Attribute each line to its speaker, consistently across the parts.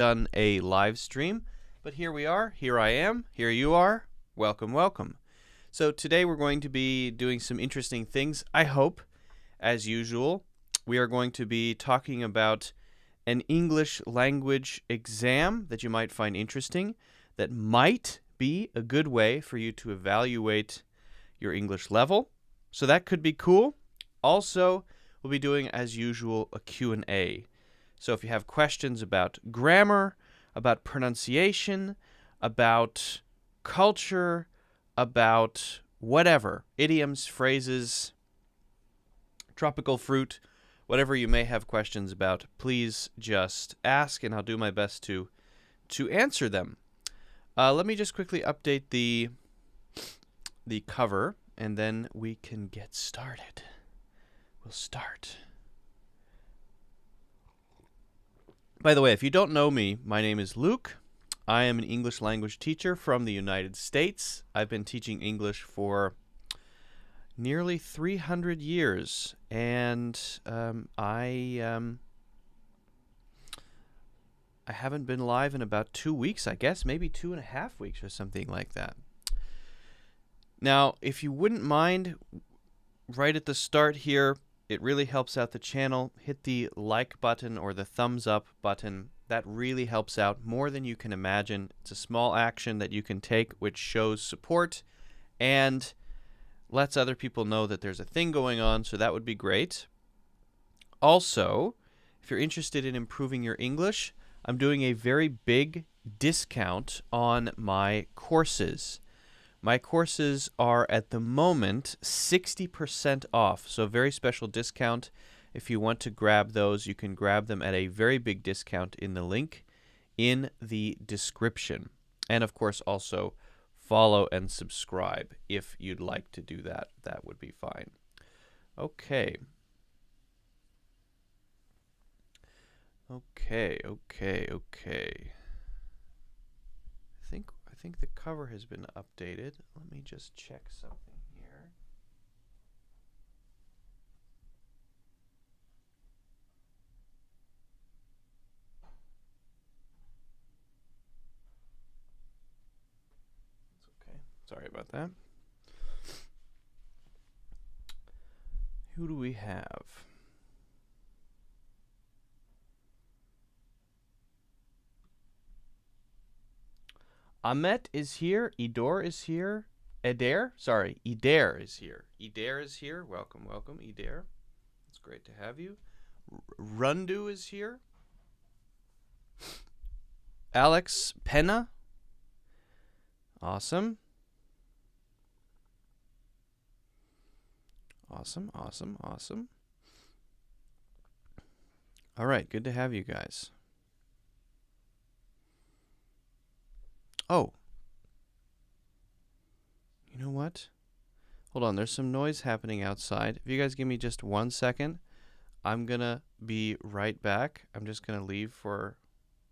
Speaker 1: done a live stream, but here we are, here I am, here you are. Welcome, welcome. So today we're going to be doing some interesting things, I hope. As usual, we are going to be talking about an English language exam that you might find interesting, that might be a good way for you to evaluate your English level. So that could be cool. Also, we'll be doing, as usual, a Q&A. So if you have questions about grammar, about pronunciation, about culture, about whatever, idioms, phrases, tropical fruit, whatever you may have questions about, please just ask, and I'll do my best to answer them. Let me just quickly update the cover, and then we can get started. We'll start. By the way, if you don't know me, my name is Luke. I am an English language teacher from the United States. I've been teaching English for nearly 300 years, and I haven't been live in about 2 weeks, I guess, maybe 2.5 weeks or something like that. Now, if you wouldn't mind, right at the start here, it really helps out the channel. Hit the like button or the thumbs up button. That really helps out more than you can imagine. It's a small action that you can take which shows support and lets other people know that there's a thing going on, so that would be great. Also, if you're interested in improving your English, I'm doing a very big discount on my courses. My courses are at the moment 60% off, so a very special discount. If you want to grab those, you can grab them at a very big discount in the link in the description. And of course, also follow and subscribe if you'd like to do that. That would be fine. Okay. Okay. I think the cover has been updated. Let me just check something here. It's okay. Sorry about that. Who do we have? Ahmet is here. Idor is here. Eder is here. Eder is here. Welcome, welcome, Eder. It's great to have you. Rundu is here. Alex Penna. Awesome. Awesome. All right, good to have you guys. Oh. You know what? Hold on, there's some noise happening outside. If you guys give me just 1 second, I'm going to be right back. I'm just going to leave for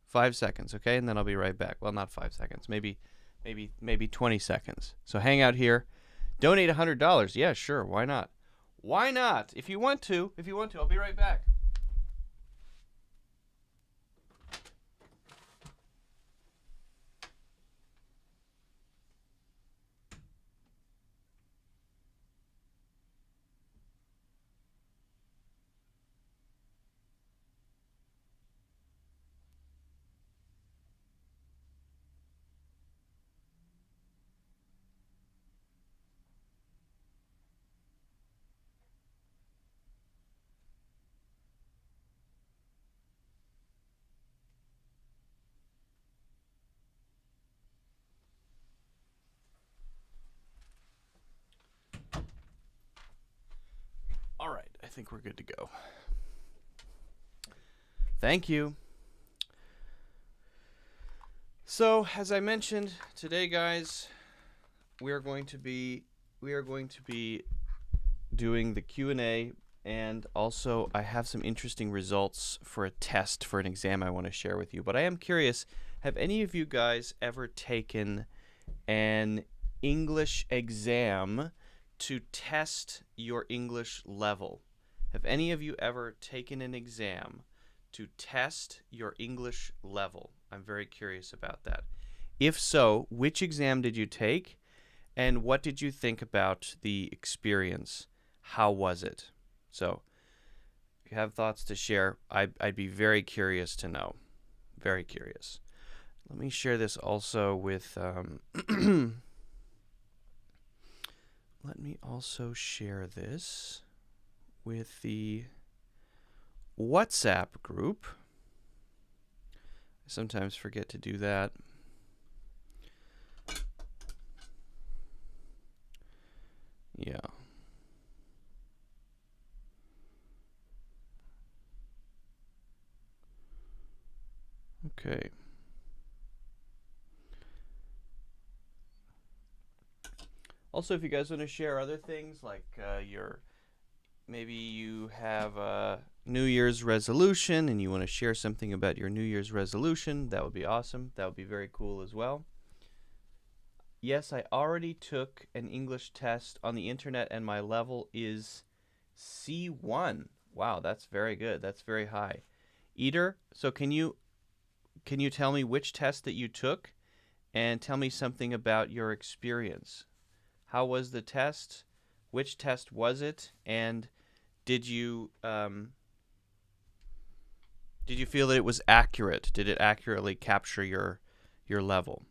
Speaker 1: 5 seconds, okay? And then I'll be right back. Well, not 5 seconds. Maybe 20 seconds. So hang out here. Donate $100. Yeah, sure. Why not? Why not? If you want to, I'll be right back. All right, I think we're good to go. Thank you. So, as I mentioned, today, guys, we are going to be doing the Q&A, and also I have some interesting results for a test for an exam I want to share with you. But I am curious, have any of you guys ever taken an English exam to test your English level? Have any of you ever taken an exam to test your English level? I'm very curious about that. If so, which exam did you take, and what did you think about the experience? How was it? So, if you have thoughts to share, I'd be very curious to know. Very curious. Let me share this also with... let me also share this with the WhatsApp group. I sometimes forget to do that. Yeah. Okay. Also, if you guys want to share other things, like maybe you have a New Year's resolution and you want to share something about your New Year's resolution, that would be awesome. That would be very cool as well. Yes, I already took an English test on the internet and my level is C1. Wow, that's very good. That's very high. Eater, so can you tell me which test that you took and tell me something about your experience? How was the test? Which test was it? And did you feel that it was accurate? Did it accurately capture your level?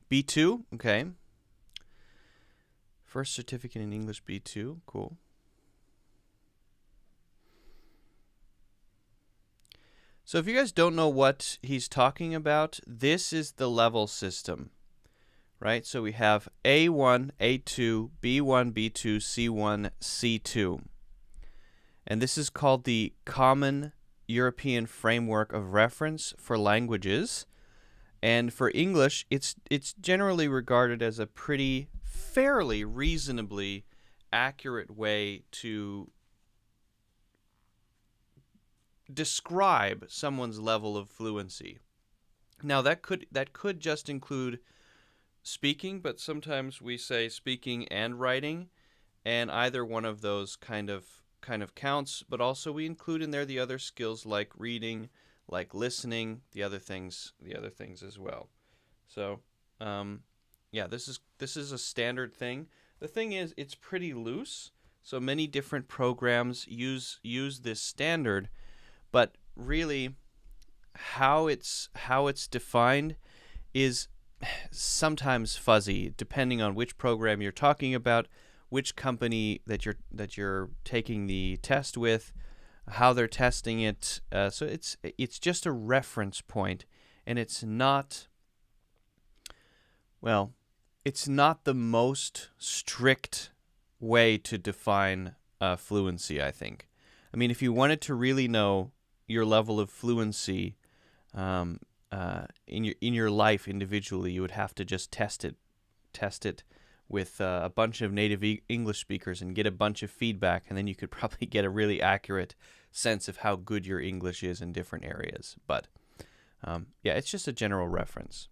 Speaker 1: B2, okay. First certificate in English B2, cool. So if you guys don't know what he's talking about, this is the level system, right? So we have A1, A2, B1, B2, C1, C2. And this is called the Common European Framework of Reference for Languages. And for English, it's generally regarded as a pretty fairly reasonably accurate way to describe someone's level of fluency. Now that could just include speaking, but sometimes we say speaking and writing, and either one of those kind of counts, but also we include in there the other skills like reading, like listening, the other things as well. So, yeah, this is a standard thing. The thing is, it's pretty loose. So many different programs use this standard, but really, how it's defined is sometimes fuzzy, depending on which program you're talking about, which company that you're taking the test with, how they're testing it. So it's just a reference point, and it's not, well, it's not the most strict way to define fluency, I think. I mean, if you wanted to really know your level of fluency in your life individually, you would have to just test it with a bunch of native English speakers and get a bunch of feedback, and then you could probably get a really accurate sense of how good your English is in different areas. But yeah, it's just a general reference.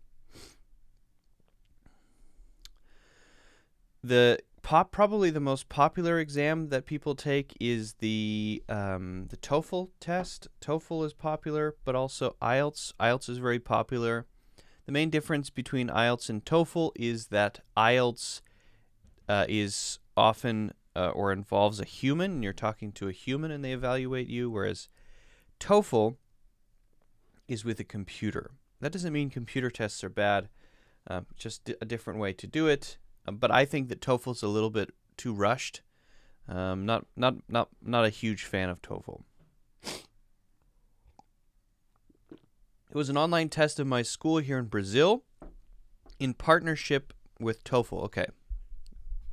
Speaker 1: Probably the most popular exam that people take is the TOEFL test. TOEFL is popular, but also IELTS. IELTS is very popular. The main difference between IELTS and TOEFL is that IELTS is often or involves a human, and you're talking to a human and they evaluate you, whereas TOEFL is with a computer. That doesn't mean computer tests are bad, just a different way to do it. But I think that TOEFL's a little bit too rushed. Not a huge fan of TOEFL. It was an online test of my school here in Brazil in partnership with TOEFL. Okay.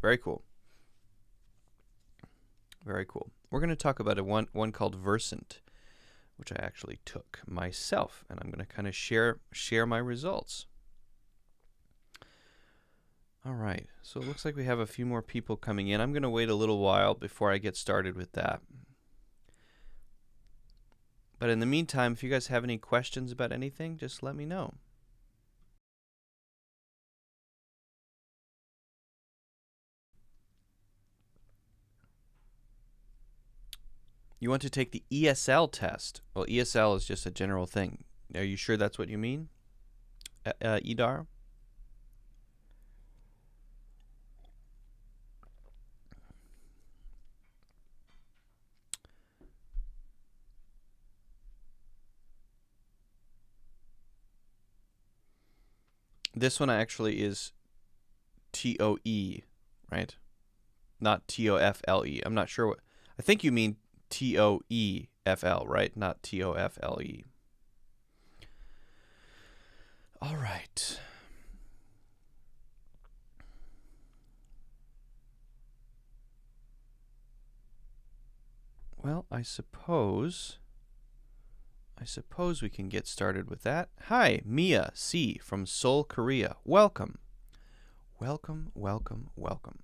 Speaker 1: Very cool. Very cool. We're going to talk about one called Versant, which I actually took myself, and I'm going to kind of share my results. All right, so it looks like we have a few more people coming in. I'm going to wait a little while before I get started with that. But in the meantime, if you guys have any questions about anything, just let me know. You want to take the ESL test. Well, ESL is just a general thing. Are you sure that's what you mean, Idar? This one actually is TOE, right? Not TOFLE. I'm not sure what. I think you mean TOEFL, right? Not TOFLE. All right. Well, I suppose we can get started with that. Hi, Mia C. from Seoul, Korea. Welcome. Welcome, welcome, welcome.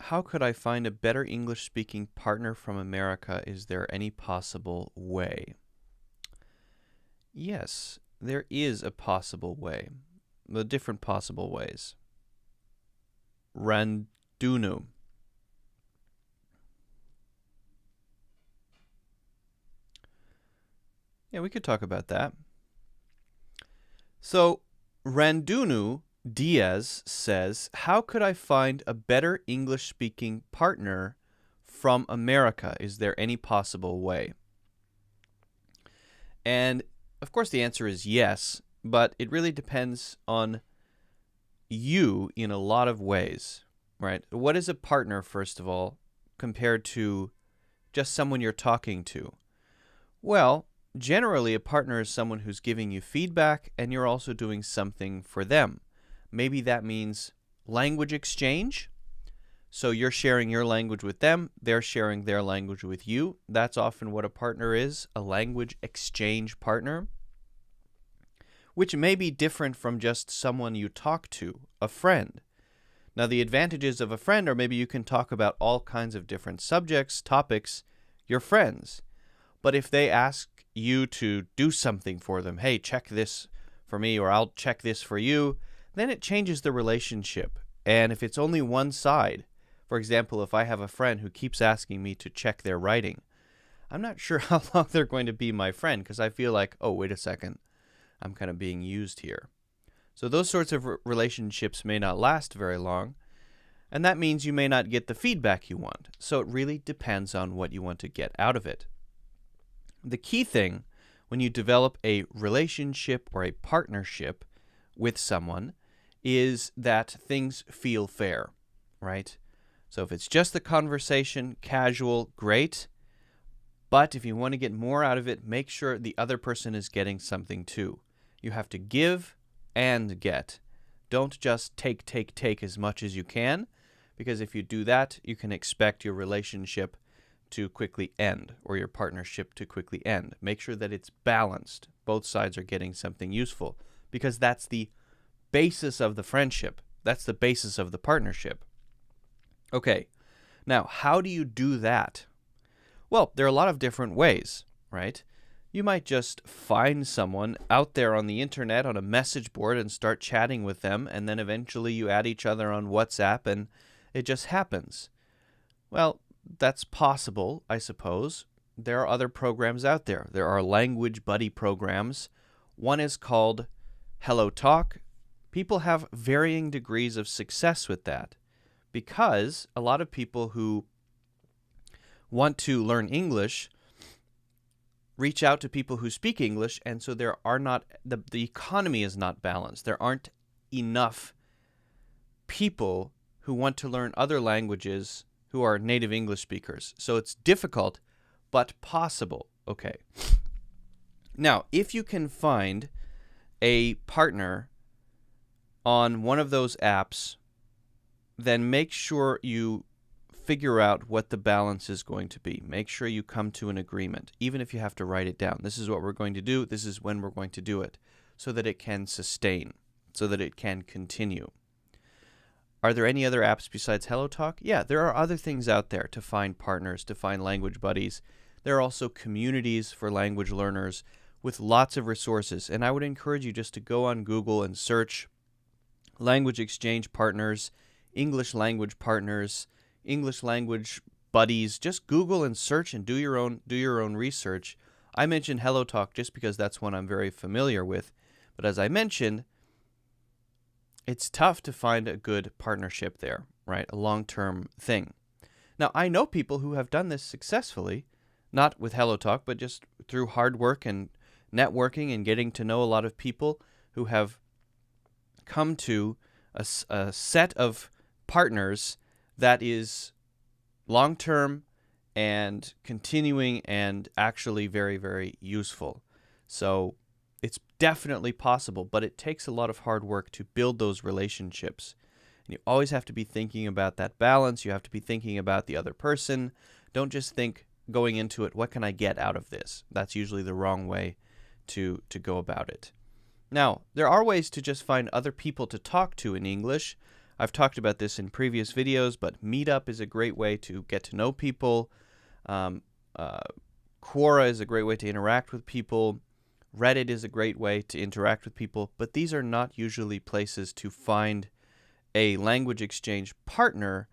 Speaker 1: How could I find a better English-speaking partner from America? Is there any possible way? Yes, there is a possible way. The different possible ways. Randunu. Yeah, we could talk about that. So, Randunu Diaz says, how could I find a better English-speaking partner from America? Is there any possible way? And, of course, the answer is yes, but it really depends on you in a lot of ways, right? What is a partner, first of all, compared to just someone you're talking to? Well, generally, a partner is someone who's giving you feedback and you're also doing something for them. Maybe that means language exchange. So you're sharing your language with them, they're sharing their language with you. That's often what a partner is, a language exchange partner, which may be different from just someone you talk to, a friend. Now, the advantages of a friend are maybe you can talk about all kinds of different subjects, topics, you're friends. But if they ask you to do something for them, hey, check this for me, or I'll check this for you, then it changes the relationship. And if it's only one side, for example, if I have a friend who keeps asking me to check their writing, I'm not sure how long they're going to be my friend, because I feel like, oh, wait a second, I'm kind of being used here. So those sorts of relationships may not last very long, and that means you may not get the feedback you want. So it really depends on what you want to get out of it. The key thing when you develop a relationship or a partnership with someone is that things feel fair, right? So if it's just the conversation, casual, great. But if you want to get more out of it, make sure the other person is getting something too. You have to give and get. Don't just take as much as you can, because if you do that, you can expect your relationship to quickly end, or your partnership to quickly end. Make sure that it's balanced. Both sides are getting something useful, because that's the basis of the friendship. That's the basis of the partnership. Okay, now how do you do that? Well, there are a lot of different ways, right? You might just find someone out there on the internet on a message board and start chatting with them, and then eventually you add each other on WhatsApp and it just happens. Well, that's possible, I suppose. There are other programs out there. There are language buddy programs. One is called Hello Talk. People have varying degrees of success with that, because a lot of people who want to learn English reach out to people who speak English, and so there are not, the economy is not balanced. There aren't enough people who want to learn other languages who are native English speakers. So it's difficult, but possible. Okay. Now, if you can find a partner on one of those apps, then make sure you figure out what the balance is going to be. Make sure you come to an agreement, even if you have to write it down. This is what we're going to do. This is when we're going to do it, so that it can sustain, so that it can continue. Are there any other apps besides HelloTalk? Yeah, there are other things out there to find partners, to find language buddies. There are also communities for language learners with lots of resources. And I would encourage you just to go on Google and search language exchange partners English language partners, English language buddies. Just Google and search and do your own research. I mentioned HelloTalk just because that's one I'm very familiar with. But as I mentioned, it's tough to find a good partnership there, right? A long-term thing. Now, I know people who have done this successfully, not with HelloTalk, but just through hard work and networking and getting to know a lot of people who have come to a set of partners that is long-term and continuing and actually very, very useful. So it's definitely possible, but it takes a lot of hard work to build those relationships. And you always have to be thinking about that balance. You have to be thinking about the other person. Don't just think going into it, what can I get out of this? That's usually the wrong way to go about it. Now, there are ways to just find other people to talk to in English. I've talked about this in previous videos, but Meetup is a great way to get to know people. Quora is a great way to interact with people. Reddit is a great way to interact with people, but these are not usually places to find a language exchange partner,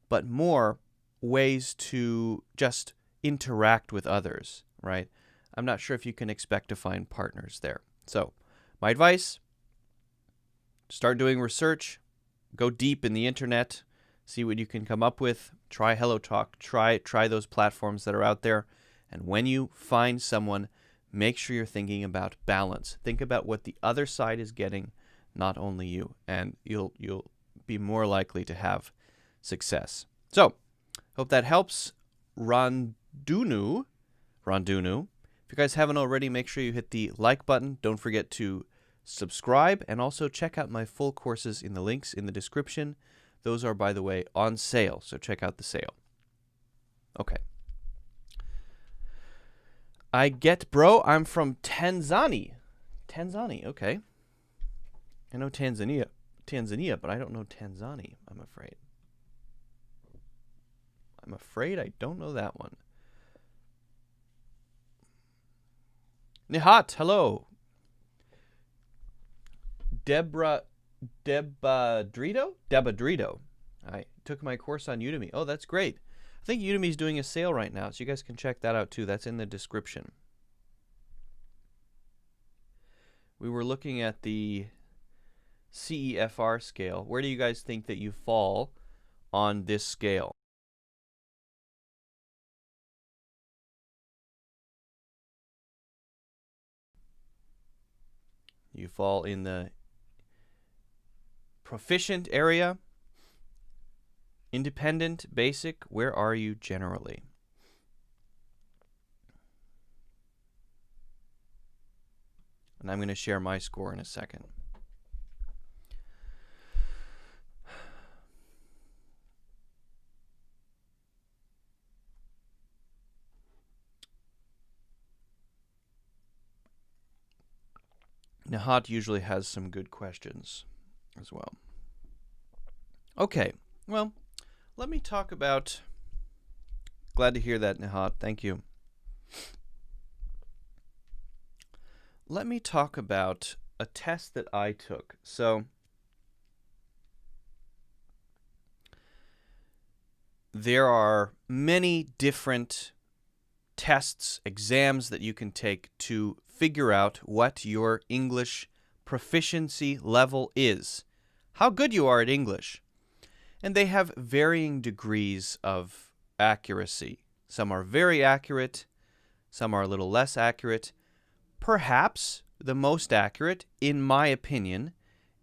Speaker 1: but more ways to just interact with others, right? I'm not sure if you can expect to find partners there. So, my advice, start doing research, go deep in the internet, see what you can come up with, try HelloTalk, try those platforms that are out there, and when you find someone, make sure you're thinking about balance. Think about what the other side is getting, not only you, and you'll be more likely to have success. So, hope that helps. Rondunu. If you guys haven't already, make sure you hit the like button. Don't forget to subscribe, and also check out my full courses in the links in the description. Those are, by the way, on sale, so check out the sale. Okay. I get, bro. I'm from Tanzania. Okay. I know Tanzania, but I don't know Tanzania, I'm afraid. I don't know that one. Nihat, hello. Debadrito. I took my course on Udemy. Oh, that's great. I think Udemy's doing a sale right now, so you guys can check that out too. That's in the description. We were looking at the CEFR scale. Where do you guys think that you fall on this scale? You fall in the proficient area, independent, basic. Where are you generally? And I'm going to share my score in a second. Nihat usually has some good questions as well. Okay, well, let me talk about... Glad to hear that, Nihat. Thank you. Let me talk about a test that I took. So, there are many different tests, exams that you can take to figure out what your English proficiency level is, how good you are at English. And they have varying degrees of accuracy. Some are very accurate, some are a little less accurate. Perhaps the most accurate, in my opinion,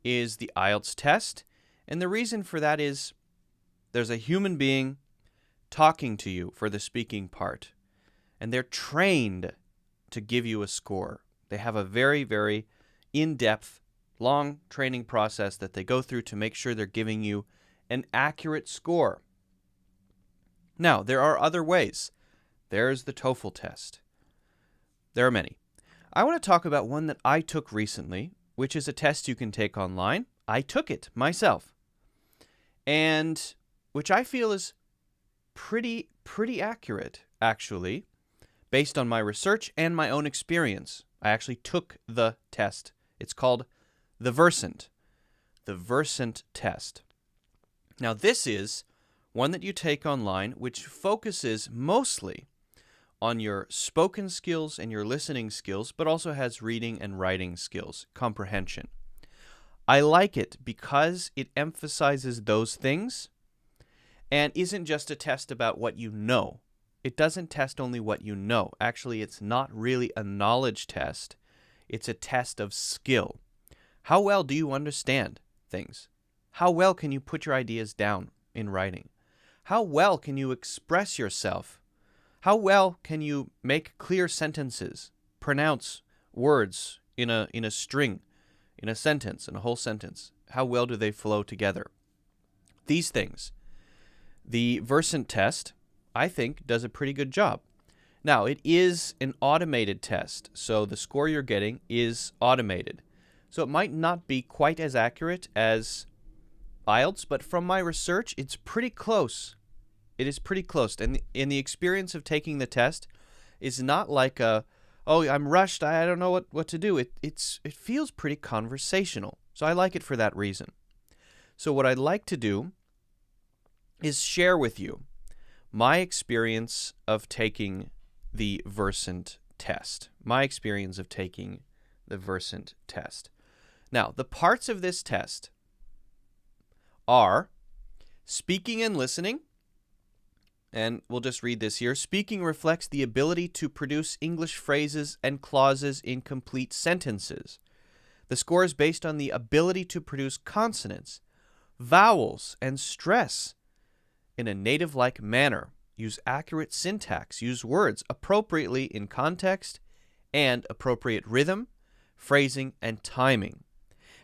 Speaker 1: is the IELTS test. And the reason for that is there's a human being talking to you for the speaking part, and they're trained to give you a score. They have a very, very in-depth, long training process that they go through to make sure they're giving you an accurate score. Now, there are other ways. There's the TOEFL test. There are many. I want to talk about one that I took recently, which is a test you can take online. I took it myself, and which I feel is pretty accurate, actually, based on my research and my own experience. I actually took the test. It's called the Versant test. Now, this is one that you take online, which focuses mostly on your spoken skills and your listening skills, but also has reading and writing skills, comprehension. I like it because it emphasizes those things and isn't just a test about what you know. It doesn't test only what you know. Actually, it's not really a knowledge test. It's a test of skill. How well do you understand things? How well can you put your ideas down in writing? How well can you express yourself? How well can you make clear sentences, pronounce words in a string, in a sentence, in a whole sentence? How well do they flow together? These things. The Versant test, I think, does a pretty good job. Now, it is an automated test, so the score you're getting is automated. So it might not be quite as accurate as IELTS, but from my research, it's pretty close. It is pretty close. And in the experience of taking the test is not like oh, I'm rushed, I don't know what to do. It feels pretty conversational. So I like it for that reason. So what I'd like to do is share with you my experience of taking the Versant test. My experience of taking the Versant test. Now, the parts of this test are speaking and listening. And we'll just read this here. Speaking reflects the ability to produce English phrases and clauses in complete sentences. The score is based on the ability to produce consonants, vowels, and stress in a native-like manner. Use accurate syntax. Use words appropriately in context and appropriate rhythm, phrasing, and timing.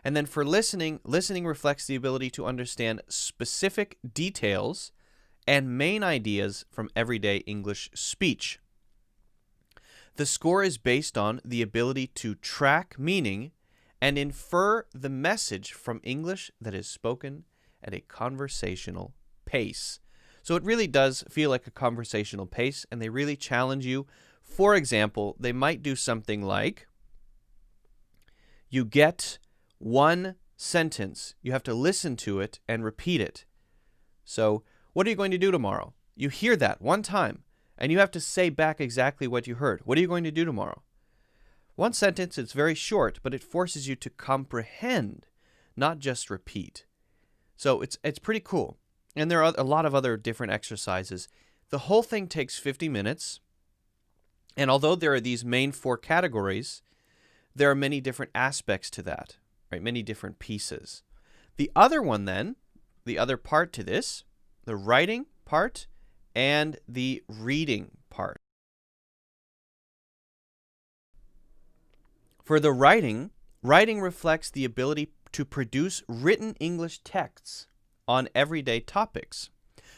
Speaker 1: And then for listening, listening reflects the ability to understand specific details and main ideas from everyday English speech. The score is based on the ability to track meaning and infer the message from English that is spoken at a conversational pace. So it really does feel like a conversational pace, and they really challenge you. For example, they might do something like, you get one sentence, you have to listen to it and repeat it. So, what are you going to do tomorrow? You hear that one time, and you have to say back exactly what you heard. What are you going to do tomorrow? One sentence, it's very short, but it forces you to comprehend, not just repeat. So it's pretty cool. And there are a lot of other different exercises. The whole thing takes 50 minutes, and although there are these main 4 categories, there are many different aspects to that, right? Many different pieces. The other one then, the other part to this, the writing part and the reading part. For the writing reflects the ability to produce written English texts on everyday topics.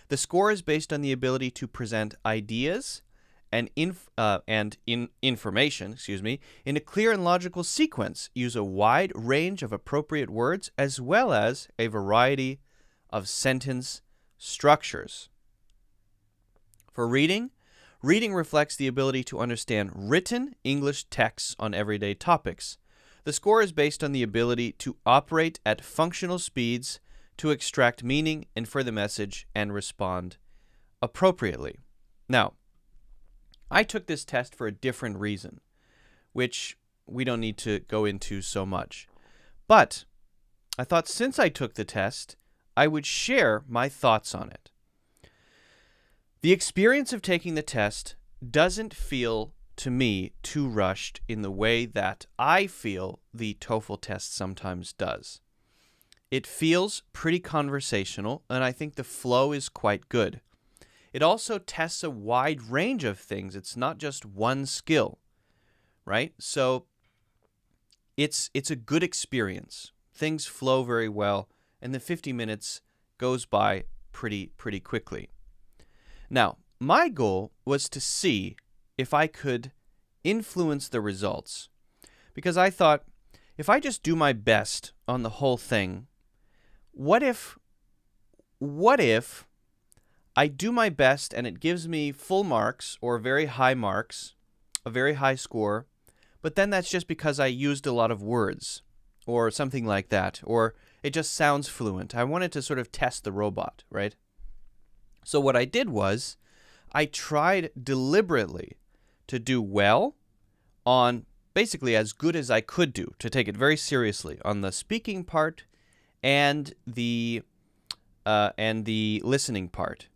Speaker 1: The score is based on the ability to present ideas and information, in a clear and logical sequence. Use a wide range of appropriate words as well as a variety of sentence structures. For reading reflects the ability to understand written English texts on everyday topics. The score is based on the ability to operate at functional speeds to extract meaning, infer the message, and respond appropriately. Now, I took this test for a different reason, which we don't need to go into so much. But I thought since I took the test, I would share my thoughts on it. The experience of taking the test doesn't feel, to me, too rushed in the way that I feel the TOEFL test sometimes does. It feels pretty conversational, and I think the flow is quite good. It also tests a wide range of things. It's not just one skill, right? So it's a good experience. Things flow very well, and the 50 minutes goes by pretty quickly. Now, my goal was to see if I could influence the results, because I thought, if I just do my best on the whole thing, what if I do my best and it gives me full marks or very high marks, a very high score, but then that's just because I used a lot of words or something like that, or It just sounds fluent. I wanted to sort of test the robot, right? So what I did was I tried deliberately to do well on basically as good as I could do, to take it very seriously on the speaking part and the listening part.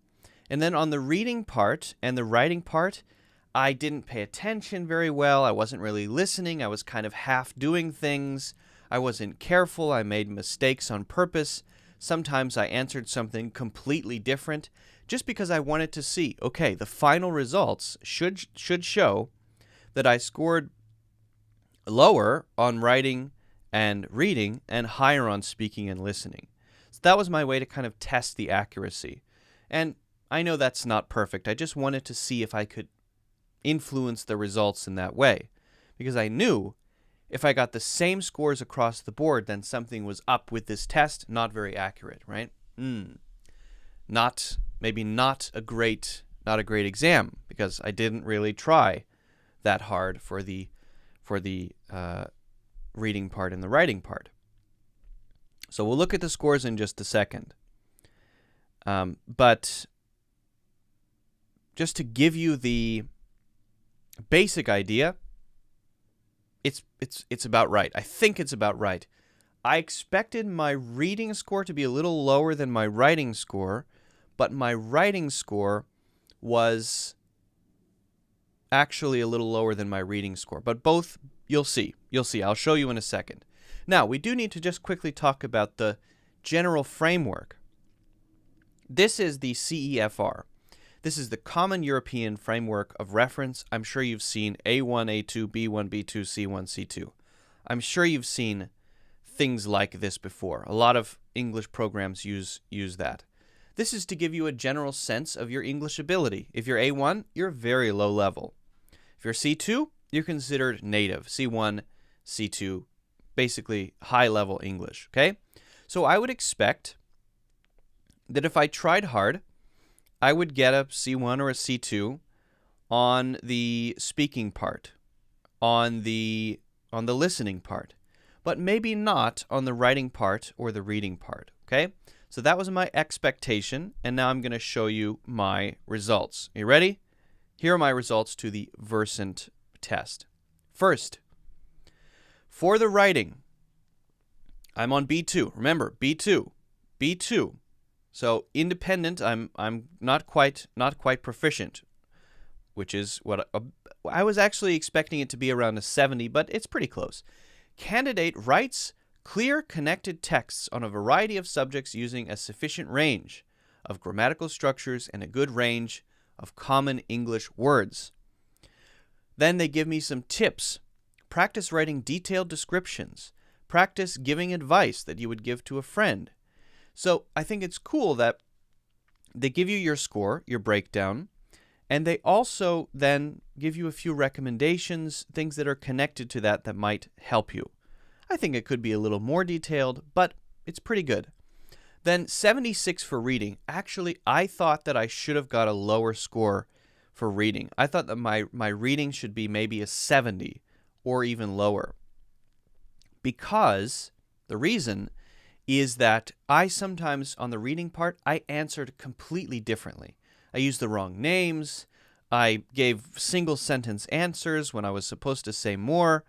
Speaker 1: And then on the reading part and the writing part, I didn't pay attention very well. I wasn't really listening. I was kind of half doing things. I wasn't careful. I made mistakes on purpose. Sometimes I answered something completely different just because I wanted to see, okay, the final results should show that I scored lower on writing and reading and higher on speaking and listening. So that was my way to kind of test the accuracy. And I know that's not perfect. I just wanted to see if I could influence the results in that way, because I knew if I got the same scores across the board, then something was up with this test, not very accurate, right? Maybe not a great exam, because I didn't really try that hard for the reading part and the writing part. So we'll look at the scores in just a second. But just to give you the basic idea, it's about right. I think it's about right. I expected my reading score to be a little lower than my writing score, but my writing score was actually a little lower than my reading score. But both, you'll see. I'll show you in a second. Now, we do need to just quickly talk about the general framework. This is the CEFR. This is the Common European Framework of Reference. I'm sure you've seen A1, A2, B1, B2, C1, C2. I'm sure you've seen things like this before. A lot of English programs use that. This is to give you a general sense of your English ability. If you're A1, you're very low level. If you're C2, you're considered native. C1, C2, basically high level English, okay? So I would expect that if I tried hard, I would get a C1 or a C2 on the speaking part, on the listening part, but maybe not on the writing part or the reading part, okay? So that was my expectation, and now I'm going to show you my results. Are you ready? Here are my results to the Versant test. First, for the writing, I'm on B2. Remember, B2. So independent, I'm not quite proficient, which is what I was actually expecting it to be around a 70, but it's pretty close. Candidate writes clear, connected texts on a variety of subjects using a sufficient range of grammatical structures and a good range of common English words. Then they give me some tips. Practice writing detailed descriptions. Practice giving advice that you would give to a friend. So I think it's cool that they give you your score, your breakdown, and they also then give you a few recommendations, things that are connected to that might help you. I think it could be a little more detailed, but it's pretty good. Then 76 for reading. Actually, I thought that I should have got a lower score for reading. I thought that my reading should be maybe a 70 or even lower. Because the reason is that I sometimes, on the reading part, I answered completely differently. I used the wrong names. I gave single sentence answers when I was supposed to say more.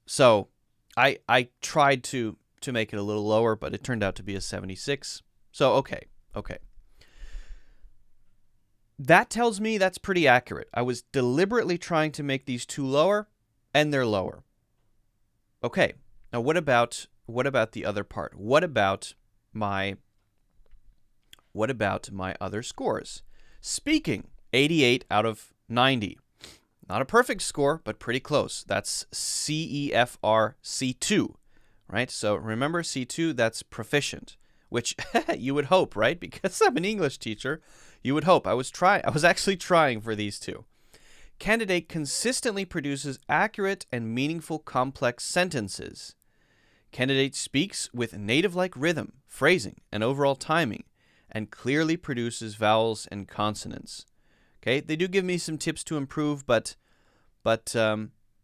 Speaker 1: So I tried to make it a little lower, but it turned out to be a 76. So, okay. That tells me that's pretty accurate. I was deliberately trying to make these two lower, and they're lower. Okay, now what about the other part? What about my other scores? Speaking, 88 out of 90. Not a perfect score, but pretty close. That's CEFR C2, right? So remember C2, that's proficient, which you would hope, right? Because I'm an English teacher, you would hope. I was actually trying for these two. Candidate consistently produces accurate and meaningful complex sentences. Candidate speaks with native-like rhythm, phrasing, and overall timing, and clearly produces vowels and consonants. Okay, they do give me some tips to improve, but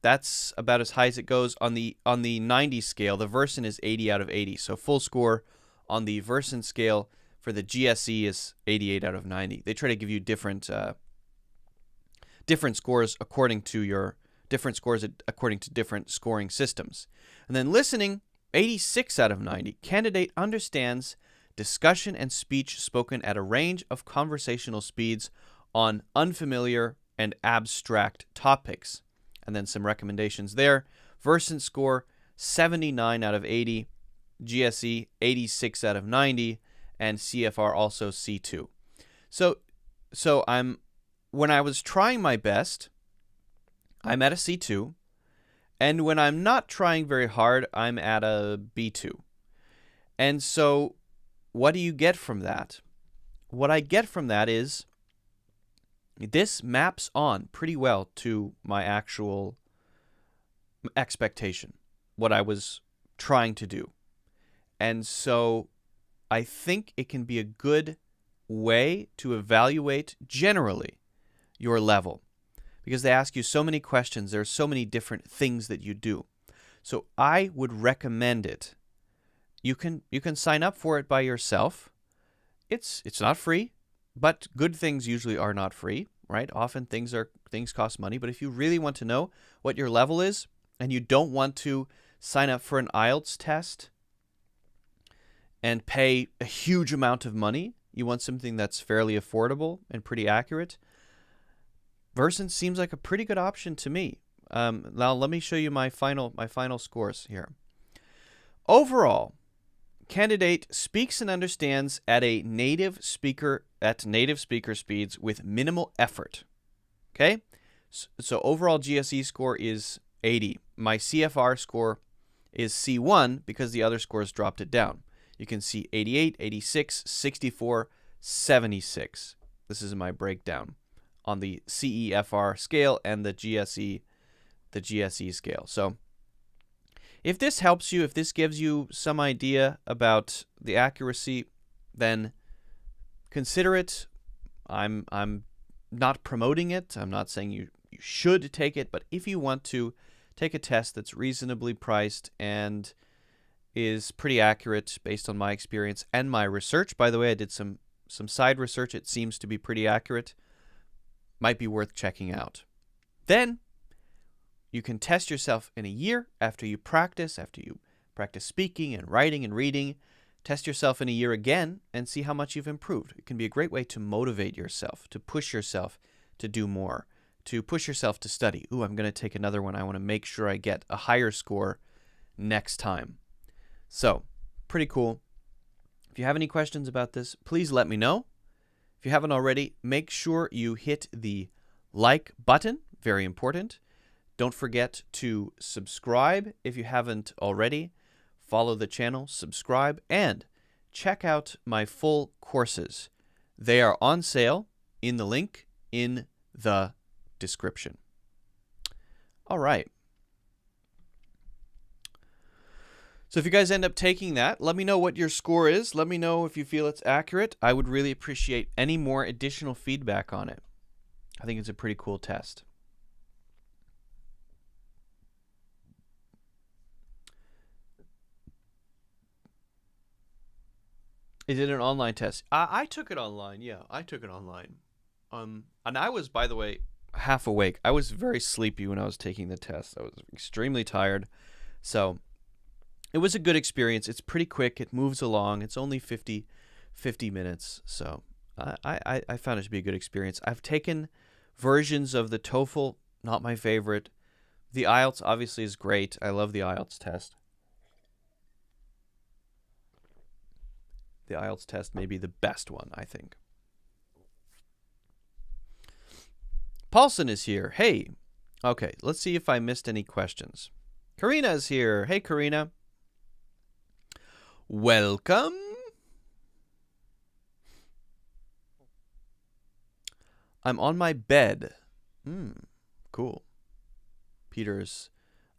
Speaker 1: That's about as high as it goes. On the 90 scale, the Versant is 80 out of 80. So full score on the Versant scale for the GSE is 88 out of 90. They try to give you different scores according to different scoring systems. And then listening, 86 out of 90. Candidate understands discussion and speech spoken at a range of conversational speeds on unfamiliar and abstract topics. And then some recommendations there. Versant score, 79 out of 80. GSE, 86 out of 90. And CFR also C2. So when I was trying my best, I'm at a C2. And when I'm not trying very hard, I'm at a B2. And so what do you get from that? What I get from that is this maps on pretty well to my actual expectation, what I was trying to do. And so I think it can be a good way to evaluate generally your level, because they ask you so many questions. There are so many different things that you do. So I would recommend it. You can sign up for it by yourself. It's not free, but good things usually are not free, right? Often things cost money, but if you really want to know what your level is and you don't want to sign up for an IELTS test and pay a huge amount of money, you want something that's fairly affordable and pretty accurate, Versant seems like a pretty good option to me. Now let me show you my final scores here. Overall, candidate speaks and understands at native speaker speeds with minimal effort. Okay? So overall GSE score is 80. My CFR score is C1 because the other scores dropped it down. You can see 88, 86, 64, 76. This is my breakdown on the CEFR scale and the GSE scale. So if this helps you, if this gives you some idea about the accuracy, then consider it. I'm not promoting it. I'm not saying you should take it, but if you want to take a test that's reasonably priced and is pretty accurate based on my experience and my research. By the way, I did some side research. It seems to be pretty accurate. Might be worth checking out. Then you can test yourself in a year after you practice speaking and writing and reading. Test yourself in a year again and see how much you've improved. It can be a great way to motivate yourself, to push yourself to do more, to push yourself to study. Ooh, I'm going to take another one. I want to make sure I get a higher score next time. So, pretty cool. If you have any questions about this, please let me know. If you haven't already, make sure you hit the like button. Very important. Don't forget to subscribe if you haven't already. Follow the channel, subscribe, and check out my full courses. They are on sale in the link in the description. All right. So if you guys end up taking that, let me know what your score is. Let me know if you feel it's accurate. I would really appreciate any more additional feedback on it. I think it's a pretty cool test. Is it an online test? I took it online. Yeah, I took it online. And I was, by the way, half awake. I was very sleepy when I was taking the test. I was extremely tired. So it was a good experience. It's pretty quick. It moves along. It's only 50 minutes. So I found it to be a good experience. I've taken versions of the TOEFL, not my favorite. The IELTS obviously is great. I love the IELTS test. The IELTS test may be the best one, I think. Paulson is here. Hey. Okay, let's see if I missed any questions. Karina is here. Hey, Karina. Welcome. I'm on my bed. Cool. Peter's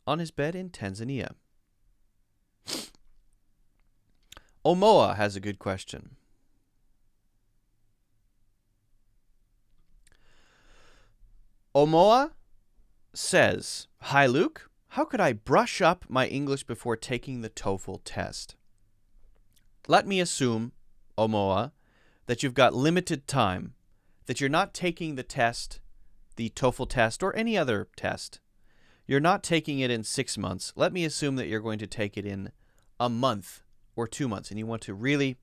Speaker 1: on his bed in Tanzania. Omoa has a good question. Omoa, says, "Hi Luke, how could I brush up my English before taking the TOEFL test?" Let me assume, Omoa, that you've got limited time, that you're not taking the test, the TOEFL test, or any other test. You're not taking it in 6 months. Let me assume that you're going to take it in a month or 2 months, and you want to really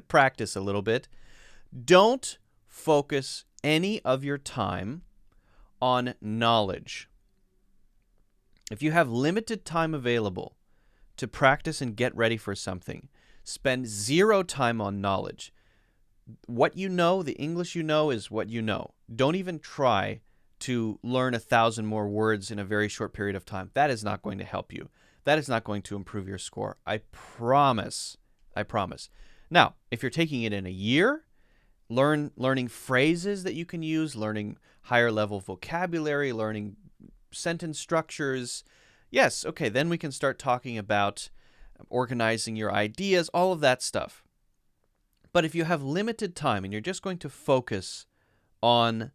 Speaker 1: practice a little bit. Don't focus any of your time on knowledge. If you have limited time available to practice and get ready for something, spend 0 time on knowledge. What you know, the English you know, is what you know. Don't even try to learn 1,000 more words in a very short period of time. That is not going to help you. That is not going to improve your score. I promise. I promise. Now, if you're taking it in a year, learning phrases that you can use, learning higher level vocabulary, learning sentence structures, yes, okay, then we can start talking about organizing your ideas, all of that stuff. But if you have limited time and you're just going to focus on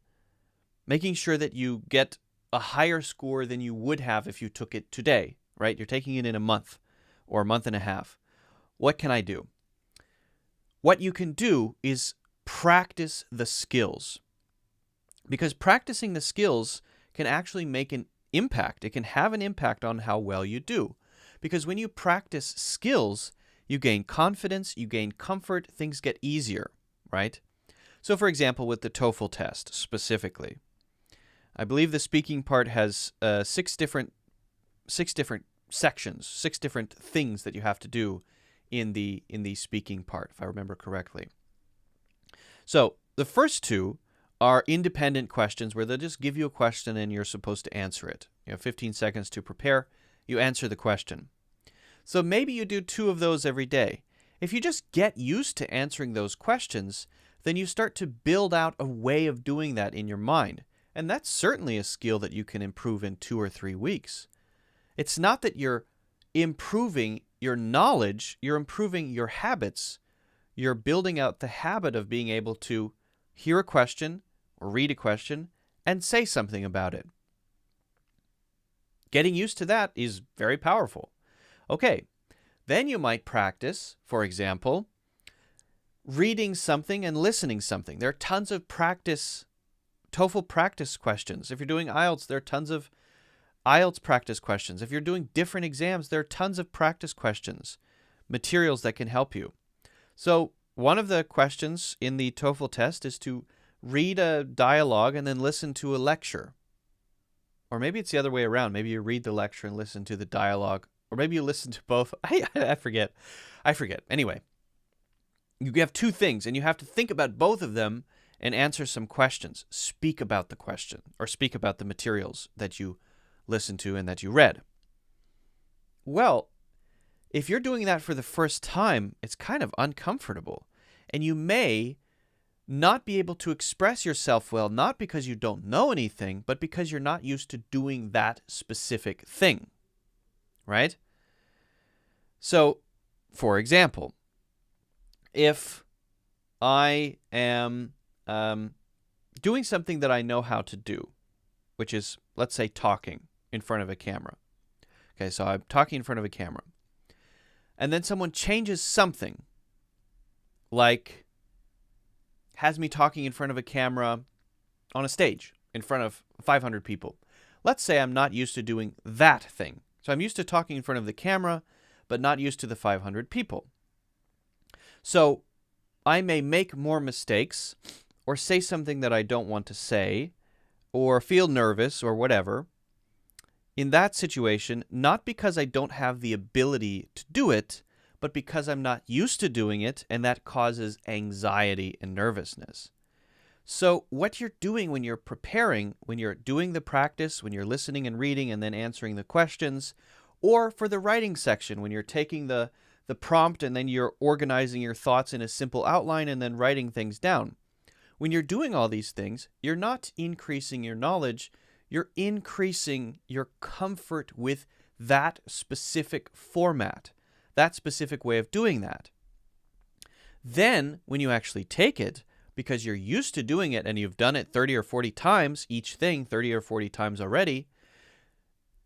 Speaker 1: making sure that you get a higher score than you would have if you took it today, right? You're taking it in a month or a month and a half. What can I do? What you can do is practice the skills, because practicing the skills can actually make an impact. It can have an impact on how well you do, because when you practice skills, you gain confidence, you gain comfort, things get easier, right? So for example, with the TOEFL test specifically, I believe the speaking part has 6 different sections, 6 different things that you have to do in the speaking part, if I remember correctly. So the first 2 are independent questions where they'll just give you a question and you're supposed to answer it. You have 15 seconds to prepare. You answer the question. So maybe you do 2 of those every day. If you just get used to answering those questions, then you start to build out a way of doing that in your mind. And that's certainly a skill that you can improve in 2 or 3 weeks. It's not that you're improving your knowledge, you're improving your habits. You're building out the habit of being able to hear a question or read a question and say something about it. Getting used to that is very powerful. Okay, then you might practice, for example, reading something and listening something. There are tons of TOEFL practice questions. If you're doing IELTS, there are tons of IELTS practice questions. If you're doing different exams, there are tons of practice questions, materials that can help you. So one of the questions in the TOEFL test is to read a dialogue and then listen to a lecture. Or maybe it's the other way around. Maybe you read the lecture and listen to the dialogue. Or maybe you listen to both. I forget. Anyway, you have 2 things, and you have to think about both of them and answer some questions. Speak about the question, or speak about the materials that you listened to and that you read. Well, if you're doing that for the first time, it's kind of uncomfortable, and you may not be able to express yourself well, not because you don't know anything, but because you're not used to doing that specific thing, right? So, for example, if I am doing something that I know how to do, which is, let's say, talking in front of a camera. Okay, so I'm talking in front of a camera. And then someone changes something, like has me talking in front of a camera on a stage in front of 500 people. Let's say I'm not used to doing that thing. So I'm used to talking in front of the camera, but not used to the 500 people. So I may make more mistakes or say something that I don't want to say or feel nervous or whatever. In that situation, not because I don't have the ability to do it, but because I'm not used to doing it, and that causes anxiety and nervousness. So what you're doing when you're preparing, when you're doing the practice, when you're listening and reading and then answering the questions, or for the writing section, when you're taking the prompt and then you're organizing your thoughts in a simple outline and then writing things down. When you're doing all these things, you're not increasing your knowledge, you're increasing your comfort with that specific format, that specific way of doing that. Then, when you actually take it, because you're used to doing it and you've done it 30 or 40 times, each thing 30 or 40 times already,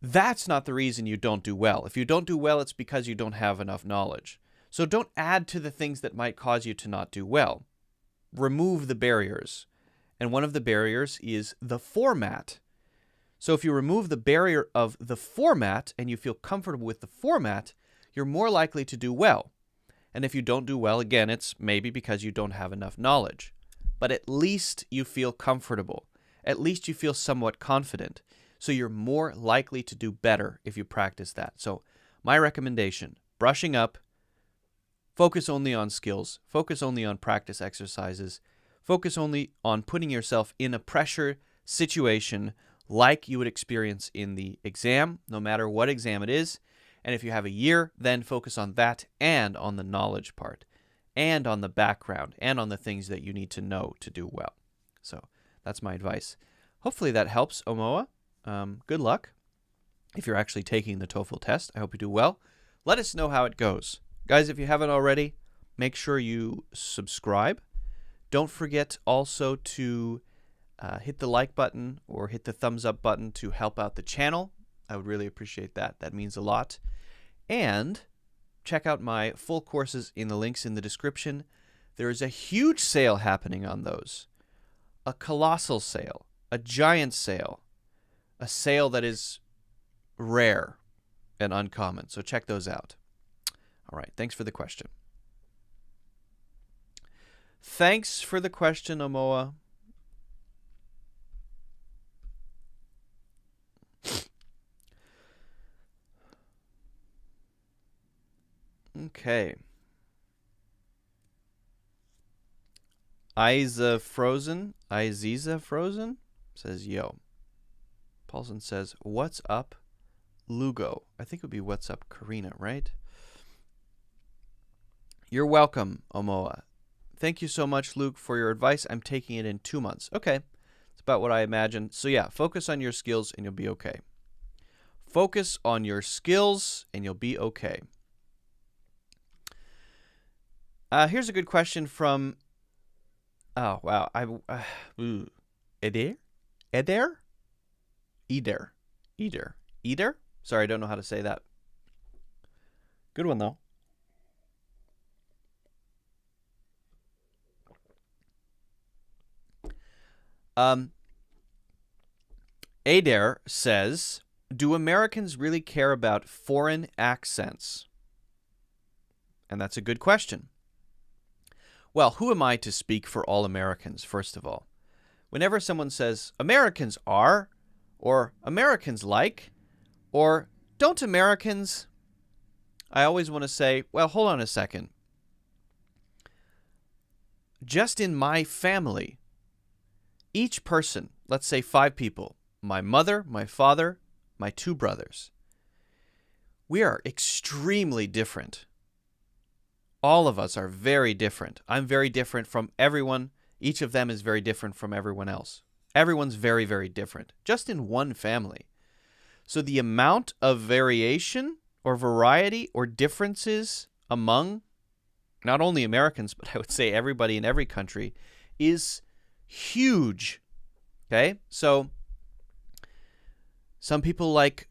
Speaker 1: that's not the reason you don't do well. If you don't do well, it's because you don't have enough knowledge. So don't add to the things that might cause you to not do well. Remove the barriers. And one of the barriers is the format. So if you remove the barrier of the format and you feel comfortable with the format, you're more likely to do well. And if you don't do well, again, it's maybe because you don't have enough knowledge. But at least you feel comfortable. At least you feel somewhat confident. So you're more likely to do better if you practice that. So my recommendation, brushing up, focus only on skills, focus only on practice exercises, focus only on putting yourself in a pressure situation like you would experience in the exam, no matter what exam it is. And if you have a year, then focus on that and on the knowledge part and on the background and on the things that you need to know to do well. So that's my advice. Hopefully that helps, Omoa. Good luck if you're actually taking the TOEFL test. I hope you do well. Let us know how it goes. Guys, if you haven't already, make sure you subscribe. Don't forget also to hit the like button or hit the thumbs up button to help out the channel. I would really appreciate that. That means a lot. And check out my full courses in the links in the description. There is a huge sale happening on those. A colossal sale. A giant sale. A sale that is rare and uncommon. So check those out. All right. Thanks for the question. Thanks for the question, Omoa. Okay. Iza Frozen says, yo. Paulson says, what's up, Lugo? I think it would be what's up, Karina, right? You're welcome, Omoa. Thank you so much, Luke, for your advice. I'm taking it in 2 months. Okay. It's about what I imagined. So yeah, focus on your skills and you'll be okay. Focus on your skills and you'll be okay. Here's a good question from, oh, wow. Eder? Sorry, I don't know how to say that. Good one, though. Eder says, do Americans really care about foreign accents? And that's a good question. Well, who am I to speak for all Americans, first of all? Whenever someone says, Americans are, or Americans like, or don't Americans, I always want to say, well, hold on a second. Just in my family, each person, let's say 5 people, my mother, my father, my 2 brothers, we are extremely different. All of us are very different. I'm very different from everyone. Each of them is very different from everyone else. Everyone's very, very different, just in one family. So the amount of variation or variety or differences among not only Americans, but I would say everybody in every country is huge. Okay? So some people like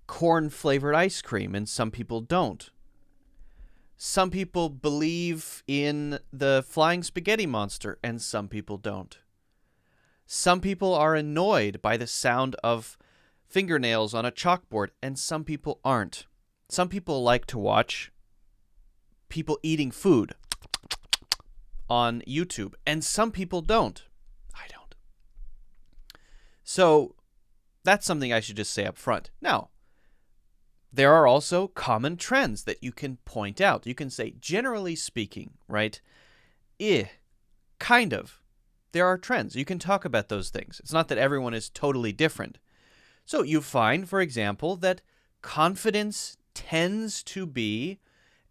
Speaker 1: corn-flavored ice cream and some people don't. Some people believe in the flying spaghetti monster, and some people don't. Some people are annoyed by the sound of fingernails on a chalkboard, and some people aren't. Some people like to watch people eating food on YouTube, and some people don't. I don't. So that's something I should just say up front. Now, there are also common trends that you can point out. You can say, generally speaking, right? Kind of. There are trends. You can talk about those things. It's not that everyone is totally different. So you find, for example, that confidence tends to be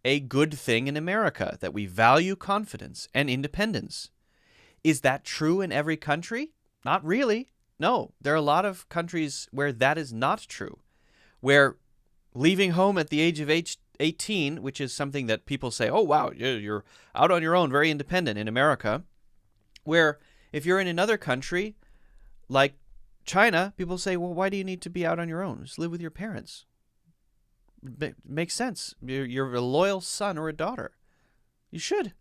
Speaker 1: a good thing in America, that we value confidence and independence. Is that true in every country? Not really. No, there are a lot of countries where that is not true, where leaving home at the age of 18, which is something that people say, oh, wow, you're out on your own, very independent in America. Where if you're in another country like China, people say, well, why do you need to be out on your own? Just live with your parents. Makes sense. You're a loyal son or a daughter. You should.